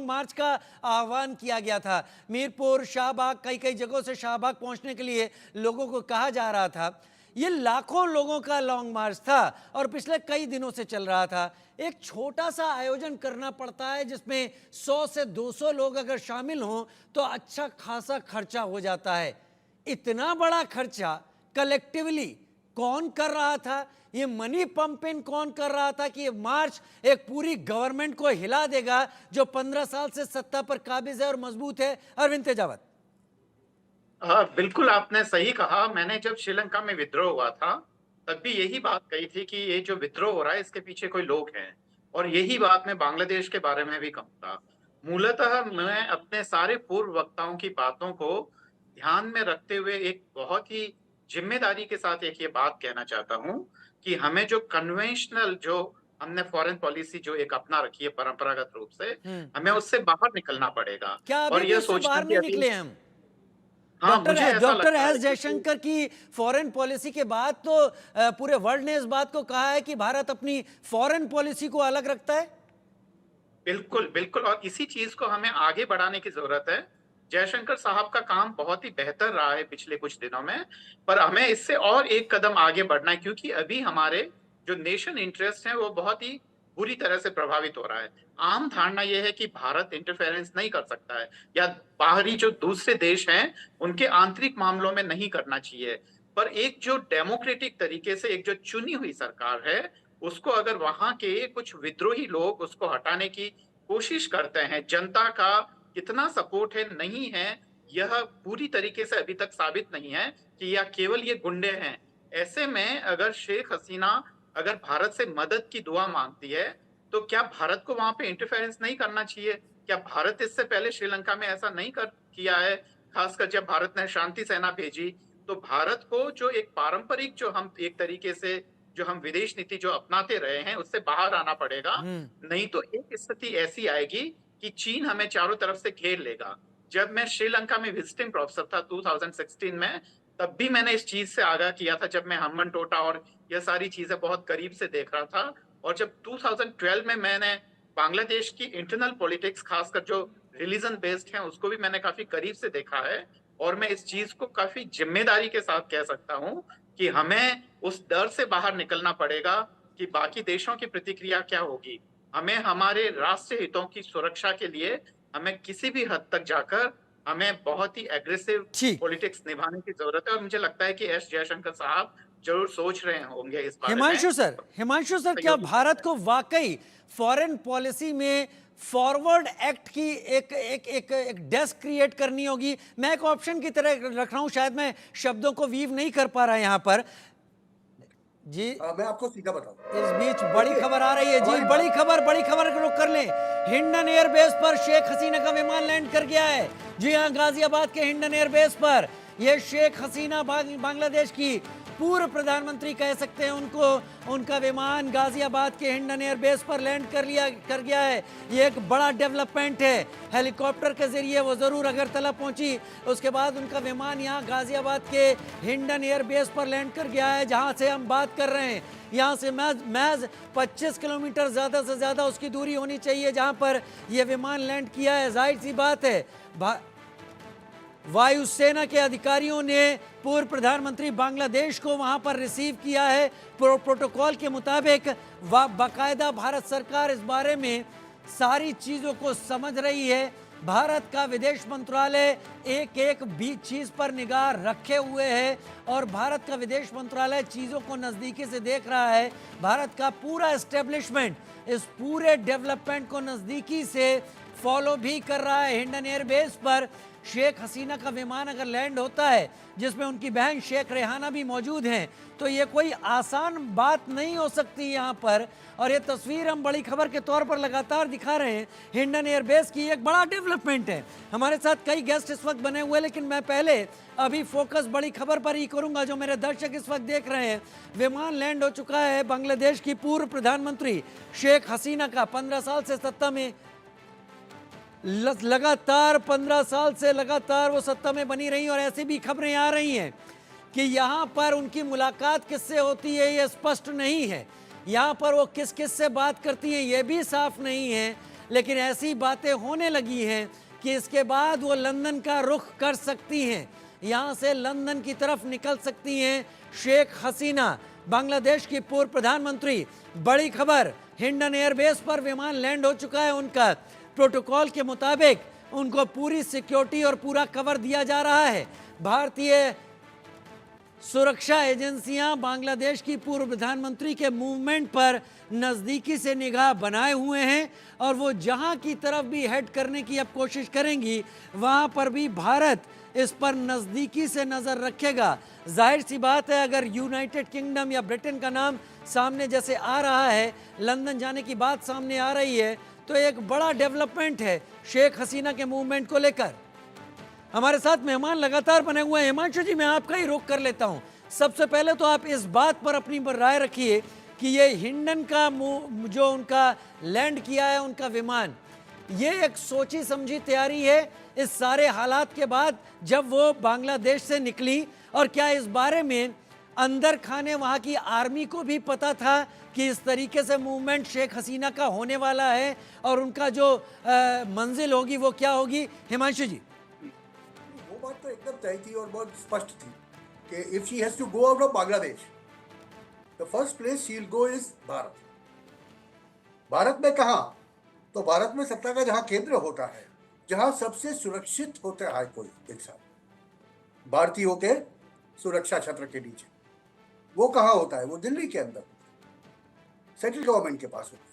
मार्च का आह्वान किया गया था। मीरपुर, शाहबाग, कई कई जगहों से शाहबाग पहुंचने के लिए लोगों को कहा जा रहा था। ये लाखों लोगों का लॉन्ग मार्च था और पिछले कई दिनों से चल रहा था। एक छोटा सा आयोजन करना पड़ता है जिसमें 100 से 200 लोग अगर शामिल हों तो अच्छा खासा खर्चा हो जाता है। इतना बड़ा खर्चा कलेक्टिवली कौन कर रहा था? ये मनी पंपिंग कौन कर रहा था कि ये मार्च एक पूरी गवर्नमेंट को हिला देगा जो 15 साल से सत्ता पर काबिज है और मजबूत है? अरविंद तेजावत। बिल्कुल आपने सही कहा। मैंने जब श्रीलंका में विद्रोह हुआ था तब भी यही बात कही थी कि ये जो विद्रोह हो रहा है इसके पीछे कोई लोग हैं, और यही बात मैं बांग्लादेश के बारे में भी कहूंगा। मूलतः मैं अपने सारे पूर्व वक्ताओं की बातों को ध्यान में रखते हुए एक बहुत ही जिम्मेदारी के साथ एक ये बात कहना चाहता हूं कि हमें जो कन्वेंशनल, जो हमने फॉरेन पॉलिसी जो एक अपना रखी है परंपरागत रूप से, हमें उससे बाहर निकलना पड़ेगा। क्या और अभी भी ये उससे सोचना बाहर कि नहीं अभी निकले हम? हाँ, मुझे ऐसा डॉक्टर लगता है एस कि जयशंकर की फॉरेन पॉलिसी के बाद तो पूरे वर्ल्ड ने इस बात को कहा है कि भारत अपनी फॉरेन पॉलिसी को अलग रखता है। बिल्कुल बिल्कुल, और इसी चीज को हमें आगे बढ़ाने की जरूरत है। जयशंकर साहब का काम बहुत ही बेहतर रहा है पिछले कुछ दिनों में, पर हमें इससे और एक कदम आगे बढ़ना है, क्योंकि अभी हमारे जो नेशन इंटरेस्ट है वो बहुत ही बुरी तरह से प्रभावित हो रहा है। आम धारणा यह है कि भारत इंटरफेरेंस नहीं कर सकता है, या बाहरी जो दूसरे देश हैं उनके आंतरिक मामलों में नहीं करना चाहिए। पर एक जो डेमोक्रेटिक तरीके से एक जो चुनी हुई सरकार है, उसको अगर वहां के कुछ विद्रोही लोग उसको हटाने की कोशिश करते हैं, जनता का कितना सपोर्ट है नहीं है यह पूरी तरीके से अभी तक साबित नहीं है कि यह केवल ये गुंडे हैं। ऐसे में अगर शेख हसीना अगर भारत से मदद की दुआ मांगती है तो क्या भारत को वहां पे इंटरफेरेंस नहीं करना चाहिए? क्या भारत इससे पहले श्रीलंका में ऐसा नहीं किया है? खासकर जब भारत ने शांति सेना भेजी, तो भारत को जो एक पारंपरिक जो हम एक तरीके से जो हम विदेश नीति जो अपनाते रहे हैं उससे बाहर आना पड़ेगा। नहीं तो एक स्थिति ऐसी आएगी कि चीन हमें चारों तरफ से घेर लेगा। जब मैं श्रीलंका में विजिटिंग प्रोफेसर था 2016 में, तब भी मैंने इस चीज से आगाह किया था, जब मैं हम्बन टोटा और यह सारी चीजें बहुत करीब से देख रहा था। और जब 2012 में मैंने बांग्लादेश की इंटरनल पॉलिटिक्स, खासकर जो रिलीजन बेस्ड है, उसको भी मैंने काफी करीब से देखा है। और मैं इस चीज को काफी जिम्मेदारी के साथ कह सकता हूँ कि हमें उस डर से बाहर निकलना पड़ेगा कि बाकी देशों की प्रतिक्रिया क्या होगी। हमें हमारे राष्ट्रीय हितों की सुरक्षा के लिए हमें किसी भी हद तक जाकर हमें बहुत ही एग्रेसिव पॉलिटिक्स निभाने की जरूरत है। और मुझे लगता है कि एस जयशंकर साहब जरूर सोच रहे होंगे इस बारे में। हिमांशु सर, क्या भारत को वाकई फॉरेन पॉलिसी में फॉरवर्ड एक्ट की एक डेस्क क्रिएट करनी होगी? मैं एक ऑप्शन की तरह रख रहा हूं, शायद मैं शब्दों को वीव नहीं कर पा रहा यहां पर जी। मैं आपको सीधा बताऊं, इस बीच बड़ी खबर आ रही है जी, बड़ी खबर रुक कर लें। हिंडन एयरबेस पर शेख हसीना का विमान लैंड कर गया है। जी हां, गाजियाबाद के हिंडन एयरबेस पर यह शेख हसीना बांग्लादेश की पूर्व प्रधानमंत्री कह सकते हैं उनको, उनका विमान गाजियाबाद के हिंडन एयरबेस पर लैंड कर गया है। ये एक बड़ा डेवलपमेंट है। हेलीकॉप्टर के जरिए वो जरूर अगरतला पहुंची, उसके बाद उनका विमान यहाँ गाजियाबाद के हिंडन एयरबेस पर लैंड कर गया है, जहां से हम बात कर रहे हैं। यहाँ से महज 25 किलोमीटर ज़्यादा से ज़्यादा उसकी दूरी होनी चाहिए जहाँ पर यह विमान लैंड किया है। जाहिर सी बात है, वायुसेना के अधिकारियों ने पूर्व प्रधानमंत्री बांग्लादेश को वहां पर रिसीव किया है। प्रोटोकॉल के मुताबिक बाकायदा भारत सरकार इस बारे में सारी चीज़ों को समझ रही है। भारत का विदेश मंत्रालय एक भी चीज़ पर निगाह रखे हुए है और भारत का विदेश मंत्रालय चीज़ों को नज़दीकी से देख रहा है। भारत का पूरा एस्टेब्लिशमेंट इस पूरे डेवलपमेंट को नज़दीकी से फॉलो भी कर रहा है। हिंडन एयरबेस पर शेख हसीना का विमान अगर लैंड होता है जिसमें उनकी बहन शेख रेहाना भी मौजूद हैं, तो ये कोई आसान बात नहीं हो सकती यहाँ पर। और ये तस्वीर हम बड़ी खबर के तौर पर लगातार दिखा रहे हैं। हिंडन एयरबेस की एक बड़ा डेवलपमेंट है। हमारे साथ कई गेस्ट इस वक्त बने हुए हैं, लेकिन मैं पहले अभी फोकस बड़ी खबर पर ही करूंगा जो मेरे दर्शक इस वक्त देख रहे हैं। विमान लैंड हो चुका है बांग्लादेश की पूर्व प्रधानमंत्री शेख हसीना का। 15 साल से सत्ता में लगातार 15 साल से लगातार वो सत्ता में बनी रही, और ऐसी भी खबरें आ रही हैं कि यहाँ पर उनकी मुलाकात किससे होती है ये स्पष्ट नहीं है। यहाँ पर वो किस किस से बात करती हैं ये भी साफ नहीं है, लेकिन ऐसी बातें होने लगी हैं कि इसके बाद वो लंदन का रुख कर सकती हैं, यहाँ से लंदन की तरफ निकल सकती हैं शेख हसीना, बांग्लादेश की पूर्व प्रधानमंत्री। बड़ी खबर, हिंडन एयरबेस पर विमान लैंड हो चुका है उनका। प्रोटोकॉल के मुताबिक उनको पूरी सिक्योरिटी और पूरा कवर दिया जा रहा है। भारतीय सुरक्षा एजेंसियां बांग्लादेश की पूर्व प्रधानमंत्री के मूवमेंट पर नज़दीकी से निगाह बनाए हुए हैं, और वो जहां की तरफ भी हेड करने की अब कोशिश करेंगी वहां पर भी भारत इस पर नज़दीकी से नज़र रखेगा। जाहिर सी बात है, अगर यूनाइटेड किंगडम या ब्रिटेन का नाम सामने जैसे आ रहा है, लंदन जाने की बात सामने आ रही है, तो एक बड़ा डेवलपमेंट है शेख हसीना के मूवमेंट को लेकर। हमारे साथ मेहमान लगातार बने हुए हैं। हिमांशु जी, मैं आपका ही रोक कर लेता हूं। सबसे पहले तो आप इस बात पर अपनी राय रखिए कि ये हिंडन का जो उनका लैंड किया है उनका विमान, ये एक सोची समझी तैयारी है इस सारे हालात के बाद जब वो बांग्लादेश से निकली, और क्या इस बारे में अंदर खाने वहाँ की आर्मी को भी पता था कि इस तरीके से मूवमेंट शेख हसीना का होने वाला है और उनका जो मंजिल होगी वो क्या होगी? हिमांशु जी। वो बात तो एकदम तय थी और बहुत स्पष्ट थी कि if she has to go out of Bangladesh, the first place she will go is Bharat. Bharat में कहाँ? तो भारत में सत्ता का जहाँ केंद्र होता है, जहाँ सबसे सुरक्षित होता है कोई इंसान भारतीयों के सुरक्षा छत्र के नीचे, वो कहाँ होता है? वो दिल्ली के अंदर सेंट्रल गवर्नमेंट के पास होता है।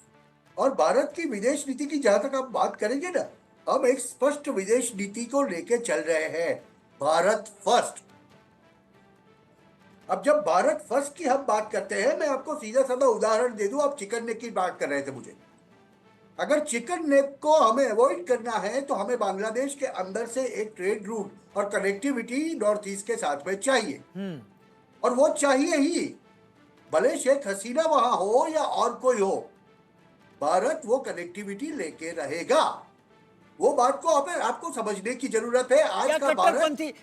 और भारत की विदेश नीति की जहां तक आप बात करेंगे ना, हम एक स्पष्ट विदेश नीति को लेके चल रहे हैं, भारत फर्स्ट। अब जब भारत फर्स्ट की हम बात करते हैं, मैं आपको सीधा साधा उदाहरण दे दूं। आप चिकन नेक की बात कर रहे थे मुझे, अगर चिकन नेक को हमें अवॉइड करना है तो हमें बांग्लादेश के अंदर से एक ट्रेड रूट और कनेक्टिविटी नॉर्थ ईस्ट के साथ में चाहिए, और वो चाहिए ही, भले शेख हसीना वहां हो या और कोई हो, भारत वो कनेक्टिविटी लेके रहेगा। वो बात को आपको समझने की जरूरत है। आज का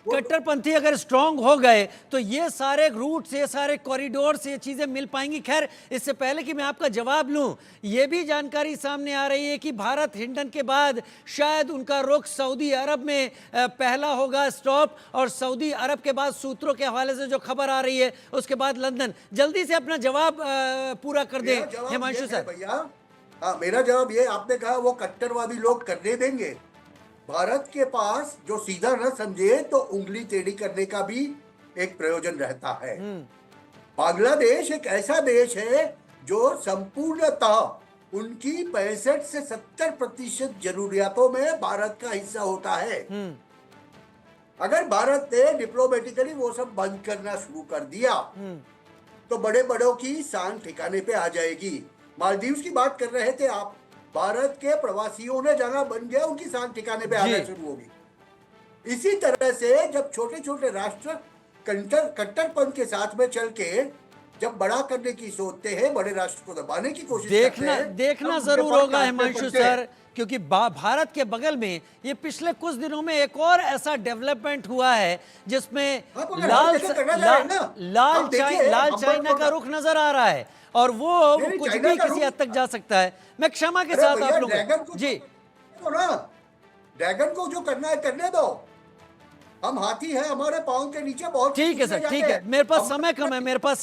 कट्टरपंथी अगर स्ट्रांग हो गए तो ये सारे रूट से, ये सारे कॉरिडोर से ये चीजें मिल पाएंगी। खैर, इससे पहले कि मैं आपका जवाब लूं, ये भी जानकारी सामने आ रही है कि भारत हिंडन के बाद शायद उनका रुख सऊदी अरब में पहला होगा स्टॉप, और सऊदी अरब के बाद सूत्रों के हवाले से जो खबर आ रही है उसके बाद लंदन। जल्दी से अपना जवाब पूरा कर दें हिमांशु सर। भैया, हाँ, मेरा जवाब ये, आपने कहा वो कट्टरवादी लोग करने देंगे। भारत के पास जो सीधा न समझे तो उंगली टेढ़ी करने का भी एक प्रयोजन रहता है। बांग्लादेश एक ऐसा देश है जो संपूर्णतः उनकी 65 से 70% जरूरियातों में भारत का हिस्सा होता है। अगर भारत ने डिप्लोमेटिकली वो सब बंद करना शुरू कर दिया तो बड़े बड़ों की शान ठिकाने पे आ जाएगी। मालदीव्स की बात कर रहे थे आप, भारत के प्रवासियों ने जगह बन गया, उनकी शान ठिकाने पे आना शुरू होगी। इसी तरह से जब छोटे छोटे राष्ट्र कट्टरपंथ के साथ में चल के जब बड़ा करने की सोचते हैं, बड़े राष्ट्र को दबाने की कोशिश देखना जरूर होगा हिमांशु सर, क्योंकि भारत के बगल में ये पिछले कुछ दिनों में एक और ऐसा डेवलपमेंट हुआ है जिसमें लाल चाइना का रुख नजर आ रहा है, और वो कुछ भी किसी हद तक जा सकता है। मैं क्षमा के साथ आप लोग जी, ड्रैगन को जो करना है करने दो, हम हाथी है, हमारे पांव के नीचे बहुत ठीक है सर, ठीक है। मेरे पास समय कम है, मेरे पास